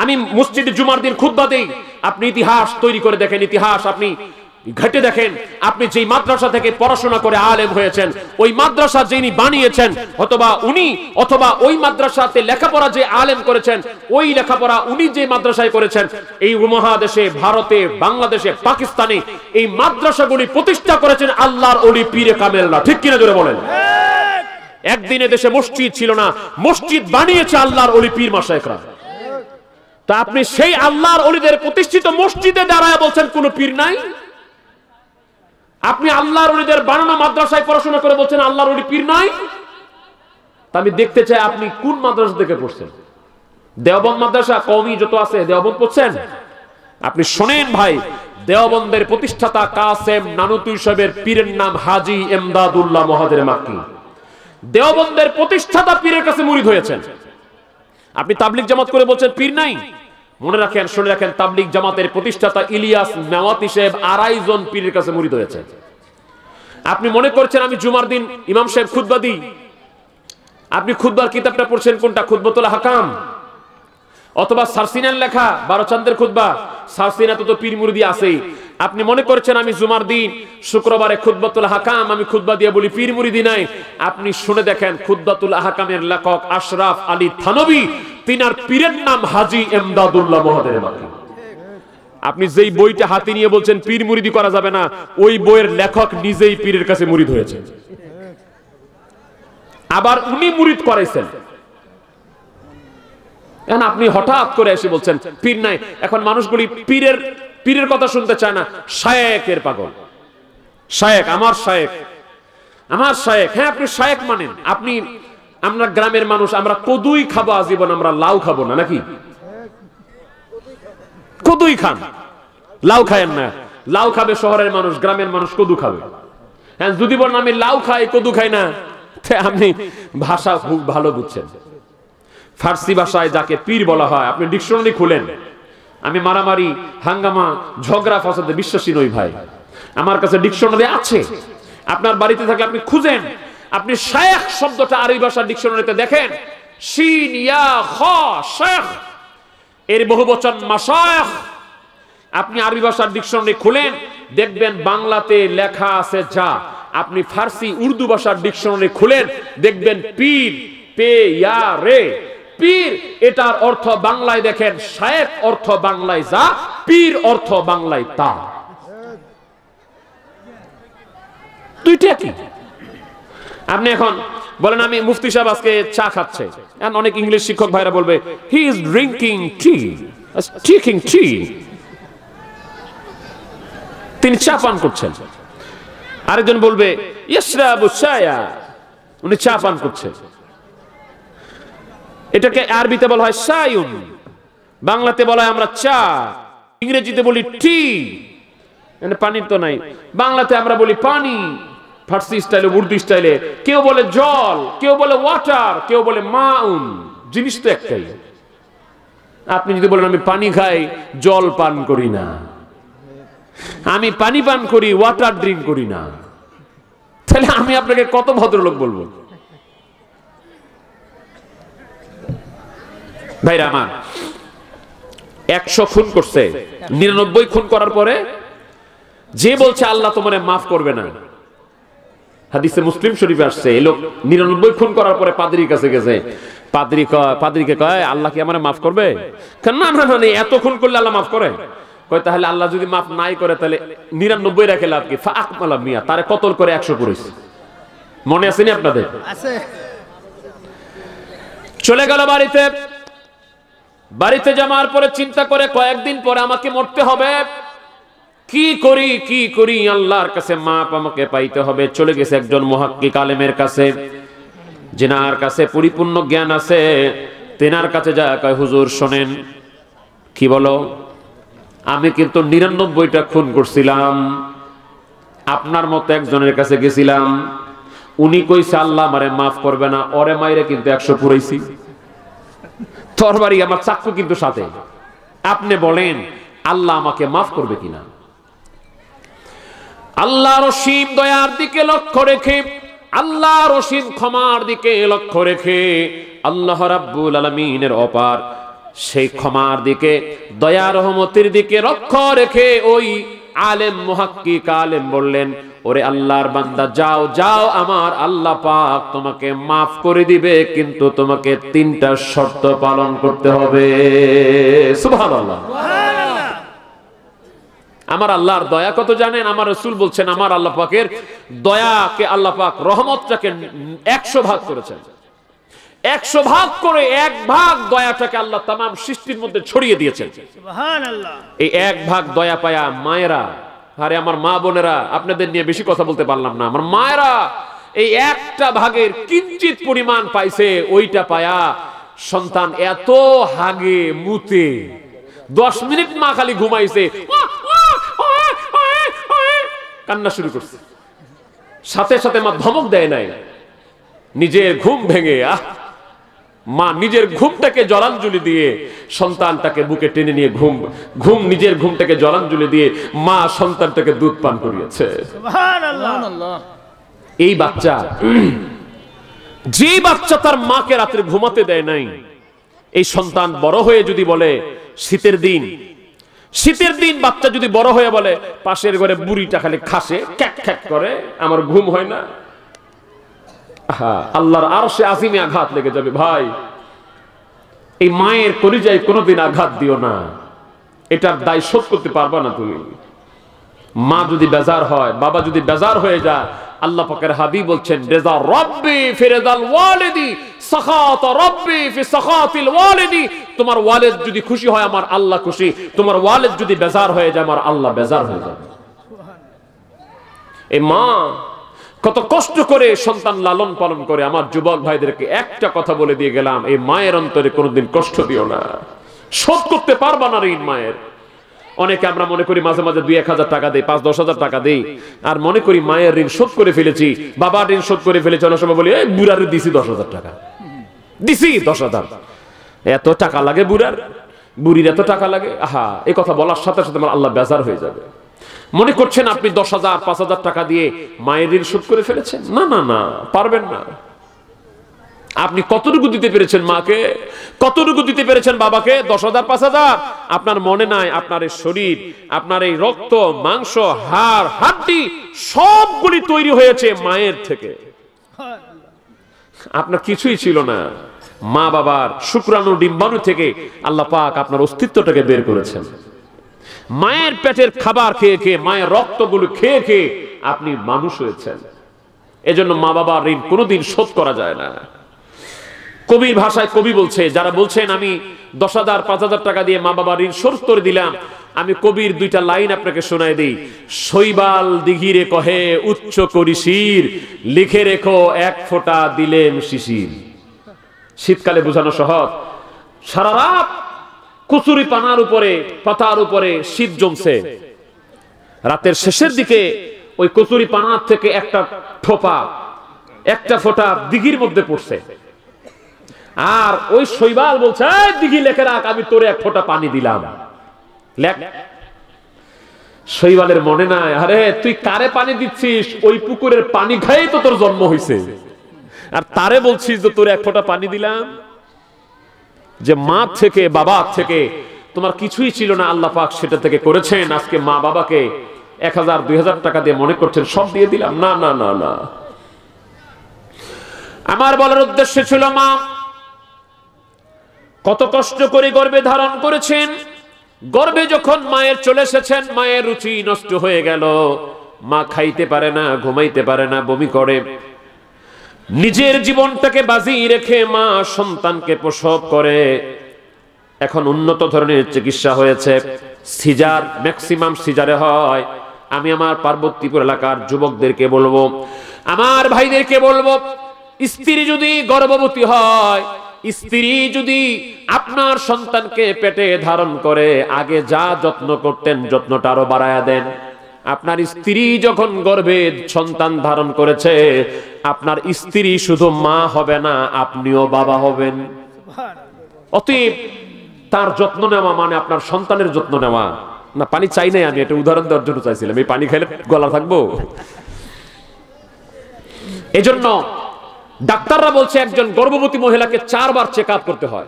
আমি মসজিদে জুমার দিন খুতবা দেই। আপনি ইতিহাস তৈরি করে দেখেন, ইতিহাস আপনি ঘেটে দেখেন। আপনি যেই মাদ্রাসা থেকে পড়াশোনা করে আলেম হয়েছেন, ওই মাদ্রাসা যিনি বানিয়েছেন অথবা উনি, অথবা ওই মাদ্রাসাতে লেখাপড়া যে আলেম করেছেন, ওই লেখাপড়া উনি যে মাদ্রাসায় করেছেন, এই উপমহাদেশে ভারতে, বাংলাদেশে, পাকিস্তানে এই মাদ্রাসাগুলি প্রতিষ্ঠা করেছেন আল্লাহর ওলি পীরে কামেলরা। ঠিক কিনা জোরে বলেন? একদিনে দেশে মসজিদ ছিল না, মসজিদ বানিয়েছে আল্লাহর ওলি পীর মাশায়েখরা। তা আপনি সেই আল্লাহর ওলিদের প্রতিষ্ঠিত মসজিদে দাঁড়ায় বলছেন কোন পীর নাই? আপনি আল্লাহর ওলিদের বানানো মাদ্রাসায় পড়াশোনা করে বলছেন আল্লাহর ওলি পীর নাই? তা আমি দেখতে চাই আপনি কোন মাদ্রাসা থেকে পড়ছেন। দেওবন্দ মাদ্রাসা কওমি যত আছে দেওবন্দ পড়ছেন? আপনি শোনেন ভাই, দেওবন্দের প্রতিষ্ঠাতা কাসেম নানুতুই সাহেবের পীরের নাম হাজী এমদাদুল্লাহ মুহাজির মাক্কি। দেওবন্দের প্রতিষ্ঠাতা পীরের কাছে মুরিদ হয়েছেন। আপনি তাবলিগ জামাত করে বলছেন পীর নাই? মনে রাখেন, শুনে রাখেন, তাবলিগ জামাতের প্রতিষ্ঠাতা ইলিয়াস নওয়াতি সাহেব 2.5 জন পীরের কাছে মুরিদ হয়েছে। আপনি মনে করছেন আমি জুমার দিন ইমাম সাহেব খুতবা দিই। আপনি খুতবার কিতাবটা পড়ছেন কোনটা? খুতবাতুল হাকাম অথবা সারসিনার লেখা 12 চাঁদের খুতবা। সারসিনাতে তো পীর মুরিদি আছেই। আপনি মনে করছেন আমি জুমার দিন শুক্রবারে খুতবাতুল হাকাম আমি খুতবা দিয়ে বলি পীর মুরিদি নাই। আপনি শুনে দেখেন, খুতবাতুল হাকামের লেখক আশরাফ আলী থানভী, তিনার পীরের নাম হাজী এমদাদুল্লাহ মুহাজির মাক্কি। আপনি যেই বইটা হাতে নিয়ে বলছেন পীর মুরিদি করা যাবে না, ওই বইয়ের লেখক নিজেই পীরের কাছে মুরিদ হয়েছে, আবার উনি মুরিদ করাইছেন। এখন আপনি হঠাৎ করে এসে বলছেন পীর নাই। এখন মানুষগুলি পীরের কথা শুনতে চায় না, শায়েখের পাগল। শায়েখ, আমার শায়েখ, আমার শায়েখ। হ্যাঁ, আপনি শায়েখ মানেন। আপনি, আমরা গ্রামের মানুষ, আমরা কদুই খাবো আজীবন, আমরা লাউ খাবো না নাকি? কদুই খান, লাউ খায়েন না। লাউ খাবে শহরের মানুষ, গ্রামের মানুষ কদু খাবে। হ্যাঁ, যদি বলেন আমি লাউ খাই কদু খাই না, আপনি ভাষা খুব ভালো বুঝছেন। ফার্সি ভাষায় যাকে পীর বলা হয়, আপনি ডিকশনারি খুলেন। আমি মারামারি, হাঙ্গামা, ঝগড়া ফাসাদে বিশ্বাসী নই ভাই। আমার কাছে ডিকশনারি আছে, আপনার বাড়িতে থাকলে আপনি খুঁজেন। আপনি শায়েখ শব্দটা আরবি ভাষার ডিকশনারিতে দেখেন, শিন ইয়া খ শেখ, এর বহুবচন মাশায়েখ। আপনি আরবি ভাষার ডিকশনারি খুলেন, দেখবেন বাংলাতে লেখা আছে যা। আপনি ফার্সি উর্দু ভাষার ডিকশনারি খুলেন, দেখবেন পীর, পে ইয়া রে, পীর, এটার অর্থ বাংলায় দেখেন শায়েখ অর্থ বাংলায় যা, পীর অর্থ বাংলায় তা। দুইটা কি? আপনি এখন বলেন আমি মুফতি সাহেব আজকে চা খাচ্ছে, এখন অনেক ইংলিশ শিক্ষক ভাইরা বলবে he is drinking T, taking tea, তিনি চা পান করছেন। আরেকজন বলবে ইশরাবু চায়া, উনি চা পান করছেন। এটাকে আরবিতে বলা হয় শায়ুন, বাংলাতে বলা হয় আমরা চা, ইংরেজিতে বলি টি, মানে পানির তো নাই, বাংলাতে আমরা বলি পানি, ফার্সি স্টাইলে, উর্দু স্টাইলে। কেউ বলে জল, কেউ বলে ওয়াটার, কেউ বলে মাউন, জিনিস তো একটাই। আপনি যদি বলেন আমি পানি খাই, জল পান করি না, আমি পানি পান করি, ওয়াটার ড্রিঙ্ক করি না। তাহলে আমি আপনাকে কত ভদ্রলোক বলবো? ভাইরা আমার, 100 খুন করছে, 99 খুন করার পরে যে বলছে আল্লাহ তোমারে মাফ করবে না, হাদিসে মুসলিম শরীফে আসছে, এই লোক 99 খুন করার পরে পাদ্রীর কাছে গেছে। পাদ্রীকে কয় আল্লাহ কি আমারে মাফ করবে? না না না, এত খুন করলে আল্লাহ মাফ করে? কয় তাহলে আল্লাহ যদি মাফ নাই করে তাহলে 99 রেখে লাভ কি? ফাআকমালা মিয়া, তারে কতল করে 100 করেছে। মনে আছে নি আপনাদের? আছে। চলে গেল বাড়িতে। বাড়িতে যাওয়ার পরে চিন্তা করে কয়েকদিন পরে আমাকে মরতে হবে, কি করি আল্লাহর কাছে মাপ আমাকে পাইতে হবে। চলে গেছে একজন মুহাক্কিক আলেমের কাছে, যিনার কাছে পরিপূর্ণ জ্ঞান আছে। তেনার কাছে যা কয়, হুজুর শোনেন। কি বলো? আমি কিন্তু 99টা খুন করছিলাম, আপনার মতো একজনের কাছে গেছিলাম, উনি কইছে আল্লাহ আমারে মাফ করবে না, ওরে মাইরে কিন্তু 100 পুরাইছি। তরবারি আমার চাকু কিন্তু সাথে। আপনি বলেন আল্লাহ আমাকে মাফ করবে কিনা? আল্লাহর অসীম দয়ার দিকে লক্ষ্য রেখে, আল্লাহর অসীম ক্ষমার দিকে লক্ষ্য রেখে, আল্লাহ রাব্বুল আলামিনের অপার সেই ক্ষমার দিকে, দয়া রহমতের দিকে লক্ষ্য রেখে ওই আলেম মুহাক্কিক আলেম বললেন, ওরে আল্লাহর বান্দা, যাও যাও, আমার আল্লাহ পাক তোমাকে মাফ করে দিবে, কিন্তু তোমাকে 3টা শর্ত পালন করতে হবে। সুবহানাল্লাহ। আমার আল্লাহর দয়া কত জানেন? আমার রাসূল বলছেন, আমার আল্লাহ পাকের দয়াকে আল্লাহ পাক রহমতটাকে 100 ভাগ করেছেন। 100 ভাগ করে 1 ভাগ দয়াটাকে আল্লাহ তামাম সৃষ্টির মধ্যে ছড়িয়ে দিয়েছেন। সুবহানাল্লাহ। এই 1 ভাগ দয়া পায়া মায়েরা, আরে আমার মা বোনেরা, আপনাদের নিয়ে বেশি কথা বলতে পারলাম না, আমার মায়েরা এই 1টা ভাগের কিঞ্চিত পরিমাণ পাইছে। ওইটা পায়া সন্তান এত হাগে মুতে, 10 মিনিট মা খালি ঘুমাইছে, কান্না শুরু করছে, সাথে সাথে মা ধমক দেয় নাই, নিজের ঘুম ভেঙে মা নিজের ঘুমটাকে জলাঞ্জলি দিয়ে সন্তানটাকে বুকে টেনে নিয়ে ঘুম নিজের ঘুমটাকে জলাঞ্জলি দিয়ে মা সন্তানটাকে দুধ পান করিয়েছে। সুবহানাল্লাহ। এই বাচ্চা, যে বাচ্চা তার মাকে রাতে ঘুমাতে দেয় নাই, এই সন্তান বড় হয়ে যদি বলে শীতের দিন বাচ্চা যদি বড় হয়ে বলে পাশের ঘরে বুড়িটা খালি খাসে, খ্যাক খ্যাক করে, আমার ঘুম হয় না, আল্লাহর আরশে আজিমে আঘাত লেগে যাবে। ভাই, এই মায়ের কলিজায় কোনোদিন আঘাত দিও না, এটার দায় শোধ করতে পারবা না তুমি। মা যদি বেজার হয়, বাবা যদি বেজার হয়ে যায়, আল্লাহ পাকের হাবিব বলছেন, রেজা রব্বি ফি রেজাল ওয়ালিদি, সাখাত রব্বি ফি সাখাতিল ওয়ালিদি। তোমার ওয়ালিদ যদি খুশি হয়, আমার আল্লাহ খুশি। তোমার ওয়ালিদ যদি বেজার হয়ে যায়, আমার আল্লাহ বেজার হয়ে যাবে। এই মা কত কষ্ট করে সন্তান লালন পালন করে। আমার যুবক ভাইদেরকে একটা কথা বলে দিয়ে গেলাম, এই মায়ের অন্তরে কোনোদিন কষ্ট দিও না, শোধ করতে পারবা না ঋণ মায়ের। অনেকে আমরা মনে করি মাঝে মাঝে 2-1 হাজার টাকা দেই, 5-10 হাজার টাকা দেই, আর মনে করি মায়ের ঋণ শোধ করে ফেলেছি, বাবার ঋণ শোধ করে ফেলেছি। অনেক সময় বলি, এই বুড়ারে দিছি 10,000 টাকা, দিছি 10,000। এত টাকা লাগে বুড়ার, বুড়ির এত টাকা লাগে? আহা, এই কথা বলার সাথে সাথে আমার আল্লাহ বেজার হয়ে যাবে। মনে করছেন আপনি 10,000-5,000 টাকা দিয়ে মায়ের ঋণ শোধ করে ফেলেছেন? না না না, পারবেন না। আপনি কতটুকু দিতে পেরেছেন মাকে, কতটুকু দিতে পেরেছেন বাবাকে? 10,000-5,000? আপনার মনে নাই আপনার এই শরীর, আপনার এই রক্ত, মাংস, হাড়, হাড্ডি সবগুলি তৈরি হয়েছে মায়ের থেকে। আপনার কিছুই ছিল না, মা বাবার শুক্রাণু ডিম্বাণু থেকে আল্লাহ পাক আপনার অস্তিত্বটাকে বের করেছেন। মায়ের পেটের খাবার খেয়ে খেয়ে, মায়ের রক্তগুলো খেয়ে খেয়ে আপনি মানুষ হয়েছেন। এজন্য মা বাবার ঋণ কোনোদিন শোধ করা যায় না। কবির ভাষায় কবি বলছে, যারা বলছেন আমি 10,000-5,000 টাকা দিয়ে মা বাবার ঋণ শোধ করে দিলাম, আমি কবির 2টা লাইন আপনাকে শোনাই দিই। শৈবাল দিঘিরে কহে উচ্চ করি শির, লিখে রেখো 1 ফোঁটা দিলেম শিশির। শীতকালে বোঝানো সহজ। সারা রাত কচুরি পাতার উপরে শীত জমছে, রাতের শেষের দিকে ওই কচুরি পানার থেকে একটা ফোঁটা দিঘির মধ্যে পড়ছে, আর ওই শৈবাল বলছে, দিঘি লেখে রাখ, আমি তোরে 1 ফোঁটা পানি দিলাম, লেখ। শৈবালের মনে নাই, আরে তুই কারে পানি দিচ্ছিস? ওই পুকুরের পানি খাই তো তোর জন্ম হয়েছে, আর তারে বলছিস যে তোর এক ফোঁটা পানি দিলাম। যে মা থেকে বাবা থেকে তোমার কিছুই ছিল না, আল্লাহ পাক সেটা থেকে করেছেন। আজকে মা বাবাকে 1000-2000 টাকা দিয়ে মনে করছেন সব দিয়ে দিলাম। না না না না, আমার বলার উদ্দেশ্য ছিল মা কত কষ্ট করে গর্ভে ধারণ করেছেন। গর্ভে যখন মায়ের চলে এসেছেন, মায়ের রুচি নষ্ট হয়ে গেল, মা খাইতে পারে না, ঘুমাইতে পারে না, বমি করে। নিজের জীবনটাকে বাজি রেখে মা সন্তানকে প্রসব করে। এখন উন্নত ধরনের চিকিৎসা হয়েছে, সিজার, ম্যাক্সিমাম সিজারে হয়। আমি আমার পার্বতীপুর এলাকার যুবকদেরকে বলবো, আমার ভাইদেরকে বলবো, স্ত্রী যদি গর্ভবতী হয়, স্ত্রী যদি আপনার সন্তানকে পেটে ধারণ করে, আগে যা যত্ন করতেন যত্নটা আরো বাড়ায়া দেন। আপনার স্ত্রী যখন গর্ভে সন্তান ধারণ করেছে, আপনার স্ত্রী শুধু মা হবে না, আপনিও বাবা হবেন। অতএব তার যত্ন নেওয়া মানে আপনার সন্তানের যত্ন নেওয়া। না, পানি চাই নাই, আমি একটা উদাহরণ দেওয়ার জন্য চাইছিলাম। এই পানি খাইলে গলা থাকবো? এজন্য ডাক্তাররা বলছে একজন গর্ভবতী মহিলাকে 4 বার চেক আপ করতে হয়।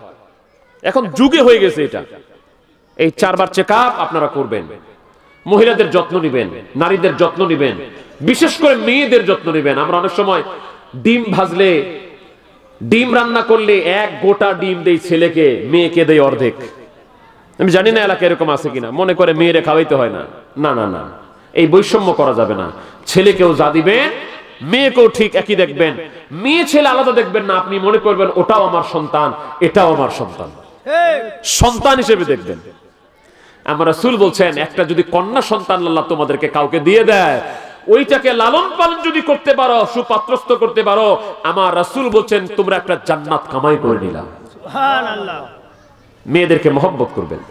এখন যুগে হয়ে গেছে এটা। এই 4 বার চেক আপ আপনারা করবেন। মহিলাদের যত্ন নিবেন, নারীদের যত্ন নিবেন, বিশেষ করে মেয়েদের যত্ন নিবেন। আমরা অনেক সময় ডিম ভাজলে, ডিম রান্না করলে এক গোটা ডিম দেই ছেলেকে, মেয়েকে দেই অর্ধেক। আমি জানি না এলাকায় এরকম আছে কিনা, মনে করে মেয়েরে খাওয়াইতে হয় না। না না না, এই বৈষম্য করা যাবে না। ছেলেকেও যা দিবেন, মেয়েকেও ঠিক একই দেখবেন। মেয়ে ছেলে আলাদা দেখবেন না। আপনি মনে করবেন ওটাও আমার সন্তান, এটাও আমার সন্তান, সন্তান হিসেবে দেখবেন। আমার রাসূল বলছেন, একটা যদি কন্যা সন্তান আল্লাহ তোমাদেরকে কাউকে দিয়ে দেয়, ওইটাকে লালন পালন যদি করতে পারো, সুপাত্রস্থ করতে পারো, আমার রাসূল বলছেন তোমরা একটা জান্নাত কামাই করে নিলা। সুবহানাল্লাহ। মেয়েদেরকে মহব্বত করবেন।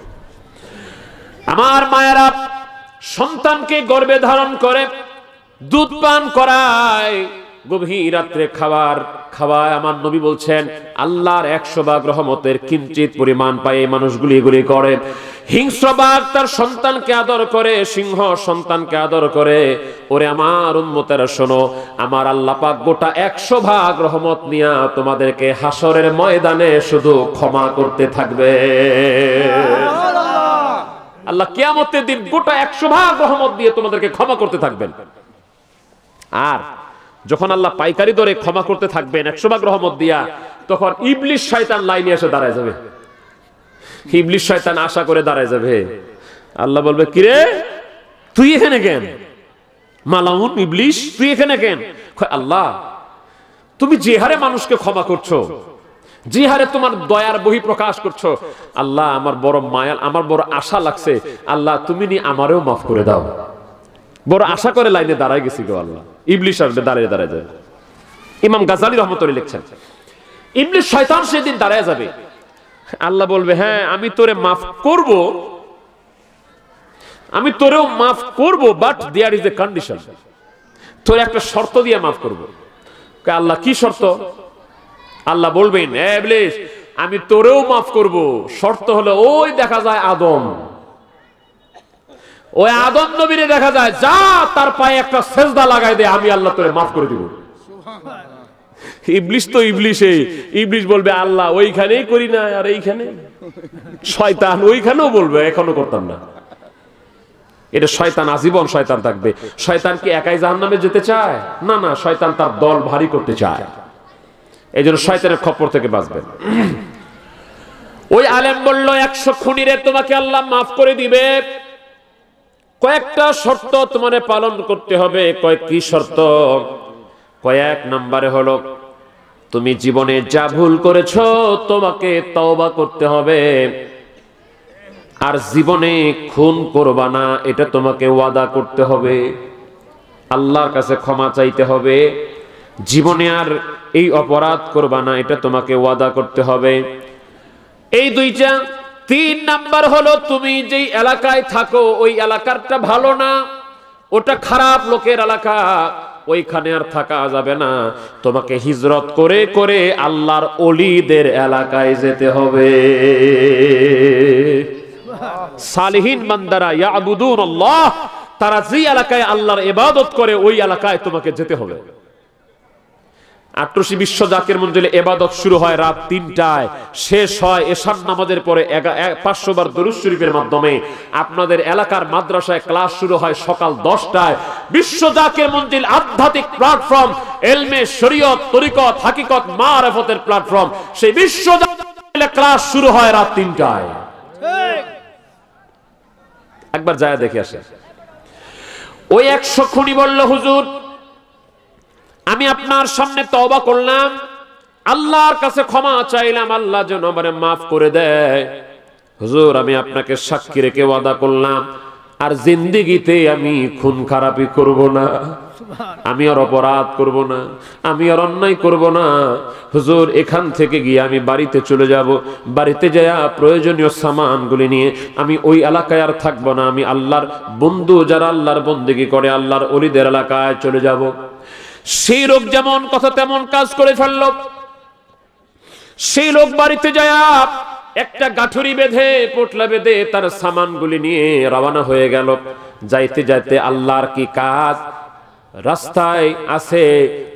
আমার মায়েরা সন্তানকে গর্ভে ধারণ করে, দুধ পান করায়, গভীর রাত্রে খাওয়ায়। আমার নবী বলছেন আল্লাহর 100 ভাগ রহমতের কিঞ্চিত পরিমাণ পায় এই মানুষগুলি এগুলি করে। হিংস্র বাঘ তার সন্তানকে আদর করে, সিংহ সন্তানকে আদর করে। ওরে আমার উম্মতেরা শোনো, আমার আল্লাহ পাক গোটা 100 ভাগ রহমত নিয়া তোমাদেরকে হাসরের ময়দানে শুধু ক্ষমা করতে থাকবে। আল্লাহ কিয়ামতের দিন গোটা 100 ভাগ রহমত দিয়ে তোমাদেরকে ক্ষমা করতে থাকবেন। আর যখন আল্লাহ পাইকারি দরে ক্ষমা করতে থাকবেন 100 ভাগ রহমত দিয়া, তখন ইবলিশ শয়তান লাইনে এসে দাঁড়ায় যাবে। ইবলিশ শয়তান আশা করে দাঁড়ায় যাবে। আল্লাহ বলবে, কিরে তুই এখানে কেন? মালাউন ইবলিশ, তুই এখানে কেন? আল্লাহ, তুমি যে হারে মানুষকে ক্ষমা করছো, যে হারে তোমার দয়ার বহি প্রকাশ করছো, আল্লাহ আমার বড় মায়া, আমার বড় আশা লাগছে। আল্লাহ তুমি নি আমারেও মাফ করে দাও। বড় আশা করে লাইনে দাঁড়ায় গেছি গো আল্লাহ। ইবলিশ আসবে, দাঁড়িয়ে যায়। ইমাম গাজালি রহমতুল্লাহ লিখছেন, ইবলিশ শয়তান সেদিন দাঁড়ায় যাবে। আল্লাহ বলবে, হ্যাঁ আমি তোরে মাফ করব, আমি তোরেও মাফ করব, but there is a condition. তোর একটা শর্ত দিয়ে মাফ করব। আল্লাহ কি শর্ত? আল্লাহ বলবেন, ইবলিশ আমি তোরেও মাফ করব, শর্ত হলো ওই দেখা যায় আদম, ওই আদম নবীরে দেখা যায়, যা তার পায়ে একটা সেজদা লাগাই দে, আমি আল্লাহ তোরে মাফ করে দিব। ইবলিশ তো ইবলিশ বলবে, আল্লাহ ওইখানেই করি না, আর এইখানে শয়তান ওইখানেও বলবে এখনো করতাম না। এটা শয়তান আজীবন শয়তান থাকবে। শয়তান কি একাই জাহান্নামে যেতে চায়? না না, শয়তান তার দল ভারী করতে চায়। এই জন্য শয়তানের খপ্পর থেকে বাঁচবেন। ওই আলেম বলল, 100 খুনিরে তোমাকে আল্লাহ মাফ করে দিবে, কয়েকটা শর্ত তোমারে পালন করতে হবে। কি শর্ত? কয়েক নম্বরে হলো, তুমি জীবনে যা ভুল করেছো তোমাকে তওবা করতে হবে, আর জীবনে খুন করবা না, এটা তোমাকে ওয়াদা করতে হবে। আল্লাহর কাছে ক্ষমা চাইতে হবে, জীবনে আর এই অপরাধ করবা না, এটা তোমাকে ওয়াদা করতে হবে। এই দুইটা। 3 নাম্বার হলো, তুমি যেই এলাকায় থাকো ওই এলাকাটা ভালো না, ওটা খারাপ লোকের এলাকা, ওইখানে আর থাকা যাবে না, তোমাকে হিজরত করে করে আল্লাহর ওলিদের এলাকায় যেতে হবে। সালিহিন বান্দারা ইয়াবুদুনাল্লাহ তারা যে এলাকায় আল্লাহর ইবাদত করে ওই এলাকায় তোমাকে যেতে হবে। ৮৮ বিশ্ব জাকির মঞ্জিলে ইবাদত শুরু হয় রাত ৩টায়, শেষ হয় এশার নামাজের পরে ৫০০ বার দরুদ শরীফের মাধ্যমে। আপনাদের এলাকার মাদ্রাসায় ক্লাস শুরু হয় সকাল ১০টায়। বিশ্ব জাকির মঞ্জিল আধ্যাত্মিক প্ল্যাটফর্ম, ইলমে শরীয়ত, তরিকত, হাকিকত, মারিফতের প্ল্যাটফর্ম। সেই বিশ্ব জাকির ক্লাস শুরু হয় রাত ৩টায়। একবার যায় দেখে আসে। ওই ১০০ খুনি বলল, হুজুর আমি আপনার সামনে তওবা করলাম, আল্লাহর কাছে ক্ষমা চাইলাম, আল্লাহ যেন আমারে মাফ করে দেয়। হুজুর আমি আপনাকে সাক্ষী রেখে ওয়াদা করলাম আর জিন্দেগিতে আমি খুন খারাপি করব না, আমি আর অপরাধ করব না, আমি আর অন্যায় করব না। হুজুর এখান থেকে গিয়ে আমি বাড়িতে চলে যাব, বাড়িতে যায়া প্রয়োজনীয় সামানগুলি নিয়ে আমি ওই এলাকায় আর থাকবো না। আমি আল্লাহর বন্ধু যারা আল্লাহর বন্দেগী করে আল্লাহর ওলিদের এলাকায় চলে যাব। সেই লোক যেমন কথা তেমন কাজ করে ফেলল। সেই লোক বাড়িতে যায় একটা গাঠুরি বেঁধে, পোটলা বেঁধে তার সামানগুলি নিয়ে রওনা হয়ে গেল। যাইতে যাইতে আল্লাহর কি কাজ, রাস্তায় আছে,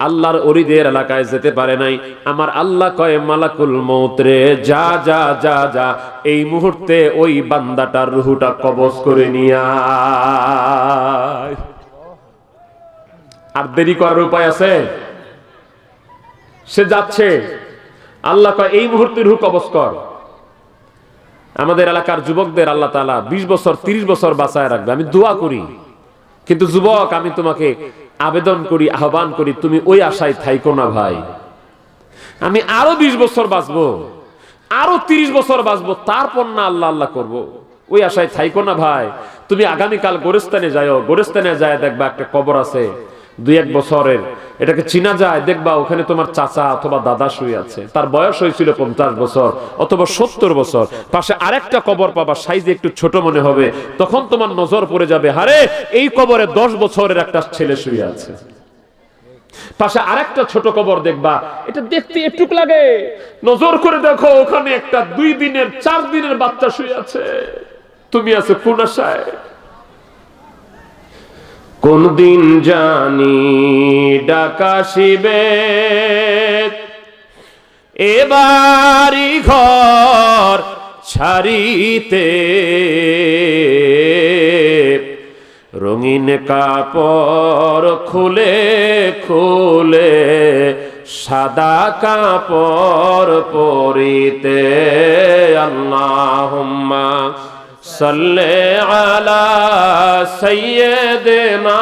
আল্লাহর ওলিদের এলাকায় যেতে পারে নাই। আমার আল্লাহ কয় মালাকুল মউত রে, যা যা যা যা, এই মুহূর্তে ওই বান্দাটার রূহটা কবজ করে নিয়ে আয়। আর দেরি করার উপায় আছে? সে যাচ্ছে, আল্লাহ কয় এই মুহূর্তে রূহ কবজ কর। আমাদের এলাকার যুবকদের আল্লাহ তাআলা ২০ বছর ৩০ বছর বাঁচায় রাখবে, আমি দোয়া করি। কিন্তু যুবক আমি তোমাকে আবেদন করি, আহ্বান করি, তুমি ওই আশায় থাইকো না ভাই। আমি আরো ২০ বছর বাঁচবো, আরো ৩০ বছর বাঁচবো, তারপর না আল্লাহ আল্লাহ করবো, ওই আশায় থাইকো না ভাই। তুমি আগামীকাল গোরস্থানে যাও, গোরস্থানে যায় দেখবা একটা কবর আছে ২-১ বছরের, এটাকে চিনা যায়, দেখবা ওখানে তোমার চাচা অথবা দাদা শুয়ে আছে, তার বয়স হয়েছিল ৫০ বছর অথবা ৭০ বছর। পাশে আরেকটা কবর পাবা, সাইজে একটু ছোট মনে হবে, তখন তোমার নজর পড়ে যাবে, হারে এই কবরে ১০ বছরের একটা ছেলে শুয়ে আছে। পাশে আরেকটা ছোট কবর দেখবা, এটা দেখতে একটু লাগে, নজর করে দেখো ওখানে একটা ২ দিনের ৪ দিনের বাচ্চা শুয়ে আছে। তুমি আছো কোন আশায়? কোন দিন জানি ডাকাশিবে, এবারি ঘর ছাড়িতে, রঙিন কাপড় খুলে খুলে সাদা কাপড় পরিতে। আল্লাহুম্মা সাল্লি আলা সাইয়্যিদিনা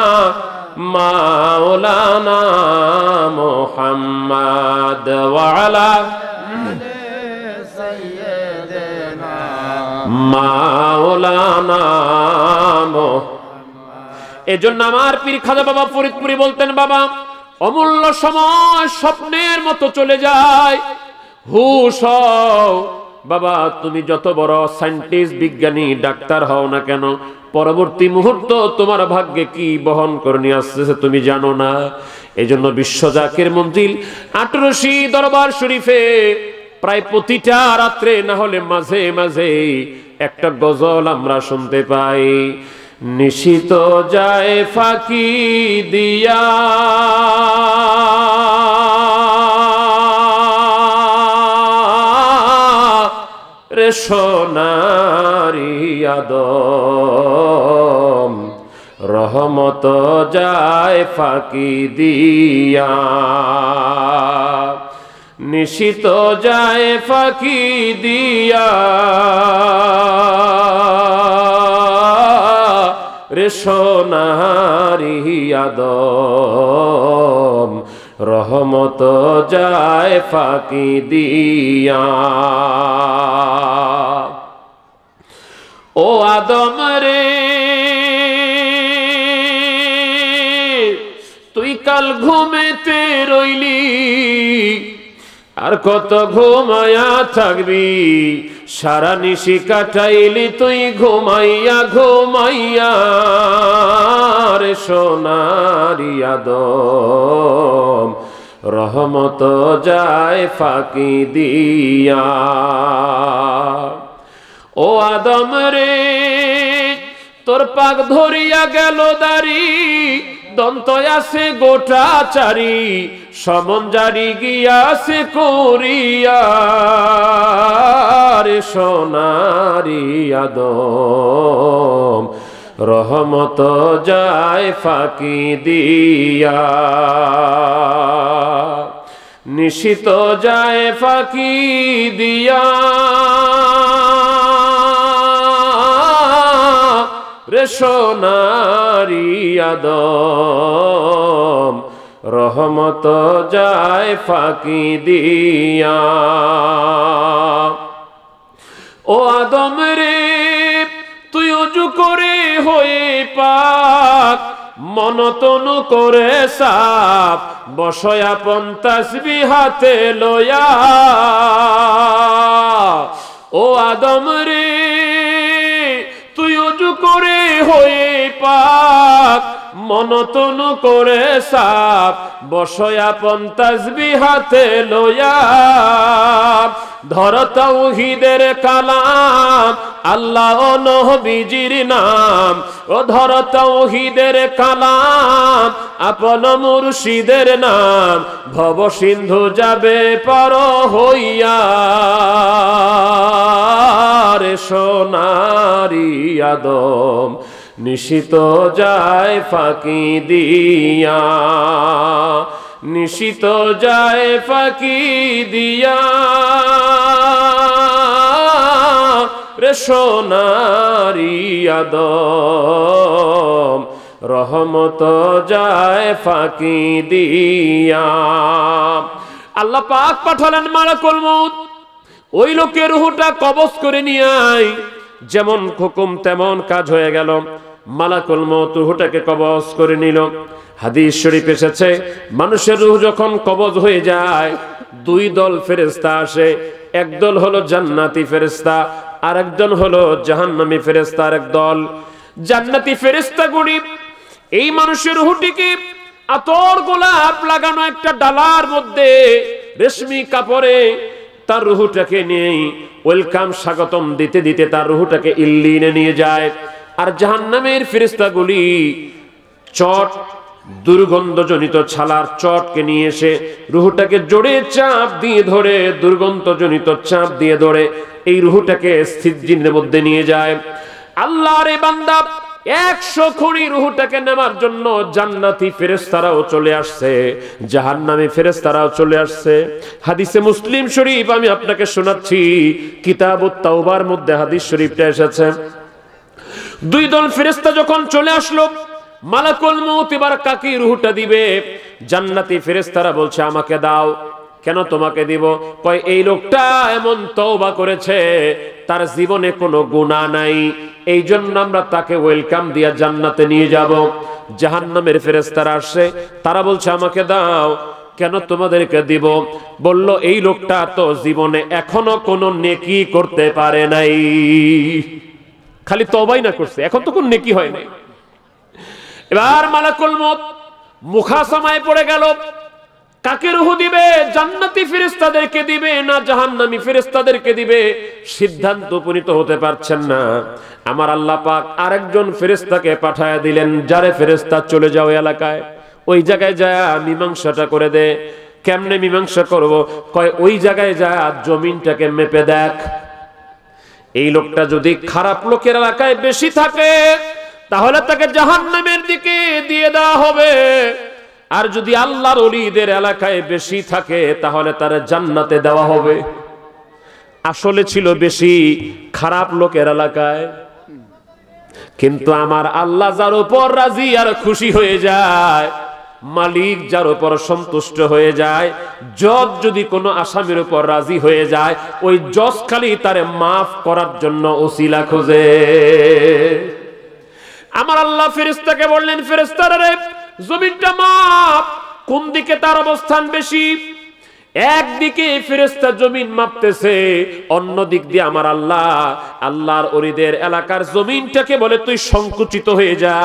মাওলানা মুহাম্মদ ওয়া আলা সাইয়্যিদিনা মাওলানা মুহাম্মদ। এজন্য আমার পীর খাজা বাবা ফরিদপুরি বলতেন, বাবা অমূল্য সময় স্বপ্নের মতো চলে যায়, হুশ হও। বাবা তুমি যত বড় সায়েন্টিস্ট, বিজ্ঞানী, ডাক্তার হও না কেন, পরবর্তী মুহূর্ত তোমার ভাগ্যে কি বহন করে নিয়ে আসতেছে তুমি জানো না। এজন্য বিশ্ব জাকির মঞ্জিল ৮৮ দরবার শরীফে প্রায় প্রতিটা রাত্রে না হলে মাঝে মাঝে একটা গজল আমরা শুনতে পাই। নিশিত যায় ফাঁকি দিয়া রে সোনারি আদম, রহমত যায় ফাঁকি দিয়া। নিশিত যায় ফাঁকি দিয়া রে সোনারি আদম, রহমত যায় ফাঁকি দিয়া। ও আদম রে তুই কাল ঘুমেতে রইলি, আর কত ঘুমায়া থাকবি, সারা নিশি কাটাইলি তুই ঘুমাইয়া ঘুমাইয়া রে সোনারি আদম, রহমত যায় ফাঁকি দিয়া। ও আদম রে তোর পাক ধরিয়া গেল দাড়ি, দন্ত আছে গোটা চারি, সমন জারি গিয়াছে করিয়া রে সোনারি আদম, রহমত যায় ফাঁকি দিয়া, নিশিত যায় ফাঁকি দিয়া রে সোনারি আদম, রহমত যায় ফাঁকি দিয়া। ও আদম রে তুই ওযু করে হয়ে পাক, মনতন করে সাপ, বসয়া তাসবিহ হাতে লয়া। ও আদম রে তুই ওযু করে হয়ে পাক, মনতন করে সাপ, বসয়া তাসবিহ হাতে লয়া। ধর তাওহীদের কালাম, আল্লাহ ও নবীজির নাম, ও ধর তাওহীদের কালাম, আপন মুর্শিদের নাম, ভব সিন্ধু যাবে পার হইয়া রে সোনারি আদম, নিশিত যায় ফাঁকি দিয়া, নিশিত যায় ফাঁকি দিয়া রে সোনারি আদম, রহমত যায় ফাঁকি দিয়া। আল্লাহ পাক পাঠালেন মালাকুল মউত, ওই লোকের রূহটা কবজ করে নিয়ে আয়। যেমন হুকুম তেমন কাজ হয়ে গেল, মালাকুল মউত রূহটাকে কবজ করে নিল। হাদিস শরীফ এসেছে, মানুষের রূহ যখন কবজ হয়ে যায়, দুই দল ফেরেশতা আসে। একদল হলো জান্নাতি ফেরেশতা, আর একজন হলো জাহান্নামী ফেরেশতা। আরেক দল জান্নাতি ফেরেশতাগুলি এই মানুষের রূহটিকে আতর গোলাপ লাগানো একটা ডালার মধ্যে রেশমি কাপড়ে তার রূহটাকে নিয়ে ওয়েলকাম স্বাগতম দিতে দিতে তার রূহটাকে ইল্লিনে নিয়ে যায়। আর জাহান্নামের ফেরেশতাগুলি চট, দুর্গন্ধজনিত ছালার চটকে নিয়ে এসে রূহটাকে জোরে চাপ দিয়ে ধরে, দুর্গন্ধজনিত চাপ দিয়ে ধরে এই রূহটাকে সিজ্জিনের মধ্যে নিয়ে যায়। আল্লাহর এই বান্দা 100 খড়ি রূহটাকে নেওয়ার জন্য জান্নাতি ফেরেশতারাও চলে আসছে, জাহান্নামী ফেরেশতারাও চলে আসছে। হাদিসে মুসলিম শরীফ আমি আপনাকে শোনাচ্ছি, কিতাবুত তাওবার মধ্যে হাদিস শরীফটা এসেছে। দুই দল ফেরেশতা যখন চলে আসলো, মালাকুল মউত এবার কাকে রূহটা দিবে? জান্নাতি ফেরেশতারা বলছে আমাকে দাও। কেন তোমাকে দিব? কয় এই লোকটা এমন তওবা করেছে, তার জীবনে কোনো গুনাহ নাই, এই জন্য আমরা তাকে ওয়েলকাম দিয়া জান্নাতে নিয়ে যাব। জাহান্নামের ফেরেশতারা আসে, তারা বলছে আমাকে দাও। কেন তোমাদেরকে দিব? বলল এই লোকটা তো জীবনে এখনো কোনো নেকি করতে পারে নাই, খালি তওবাই না করছে, এখন তো কোনো নেকি হয় নাই। এবার মালাকুল মউত মুখাসামায় পড়ে গেল, কাকে রূহ দিবে? জান্নাতি ফেরেশতাদেরকে দিবে না জাহান্নামী ফেরেশতাদেরকে দিবে? সিদ্ধান্ত উপনীত হতে পারছেন না। আমার আল্লাহ পাক আরেকজন ফেরেশতাকে পাঠায়া দিলেন, যারে ফেরেশতা চলে যাও এলাকায়, ওই জায়গায় যায় মীমাংসাটা করে দে। কেমনে মীমাংসা করব? কয় ওই জায়গায় যায় জমিনটাকে মেপে দেখ, এই লোকটা যদি খারাপ লোকের এলাকায় বেশি থাকে তাহলে তাকে জাহান্নামের দিকে দিয়ে দেওয়া হবে, আর যদি আল্লাহর ওলিদের এলাকায় বেশি থাকে তাহলে তার জান্নাতে দেওয়া হবে। আসলে ছিল বেশি খারাপ লোকের এলাকায়, কিন্তু আমার আল্লাহ যার উপর রাজি আর খুশি হয়ে যায়, মালিক যার উপর সন্তুষ্ট হয়ে যায়, জজ যদি কোনো আসামির উপর রাজি হয়ে যায়, ওই জজ খালি তারে মাফ করার জন্য ওসিলা খোঁজে। আমার আল্লাহ ফেরেশতাকে বললেন, ফেরেশতারা রে জমিনটা মাপ, কোন দিকে তার অবস্থান বেশি? একদিকে ফেরেশতা জমিন মাপতেছে, অন্য দিক দিয়ে আমার আল্লাহ আল্লাহর ওলিদের এলাকার জমিনটাকে বলে তুই সংকুচিত হয়ে যা,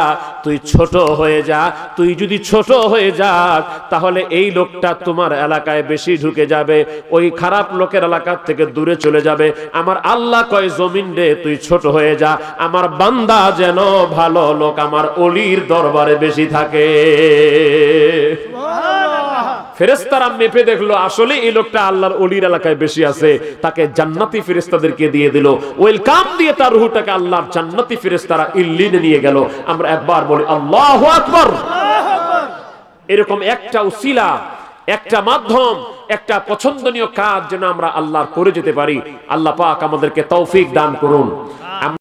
তুই ছোট হয়ে যা। তুই যদি ছোট হয়ে যাস তাহলে এই লোকটা তোমার এলাকায় বেশি ঢুকে যাবে, ওই খারাপ লোকের এলাকার থেকে দূরে চলে যাবে। আমার আল্লাহ কয় জমিন রে তুই ছোট হয়ে যা, আমার বান্দা যেন ভালো লোক আমার ওলির দরবারে বেশি থাকে। ফেরেশতারা মেপে দেখলো আসলে এই লোকটা আল্লাহর ওলির এলাকায় বেশি আছে, তাকে জান্নাতি ফেরেশতাদেরকে দিয়ে দিল, ওয়েলকাম দিয়ে তার রূহটাকে আল্লাহর জান্নাতি ফেরেশতারা ইল্লিনে নিয়ে গেল। আমরা একবার বলি আল্লাহু আকবার। এরকম একটা উসিলা, একটা মাধ্যম, একটা পছন্দনীয় কাজ যেন আমরা আল্লাহর করে যেতে পারি। আল্লাহ পাক আমাদেরকে তৌফিক দান করুন।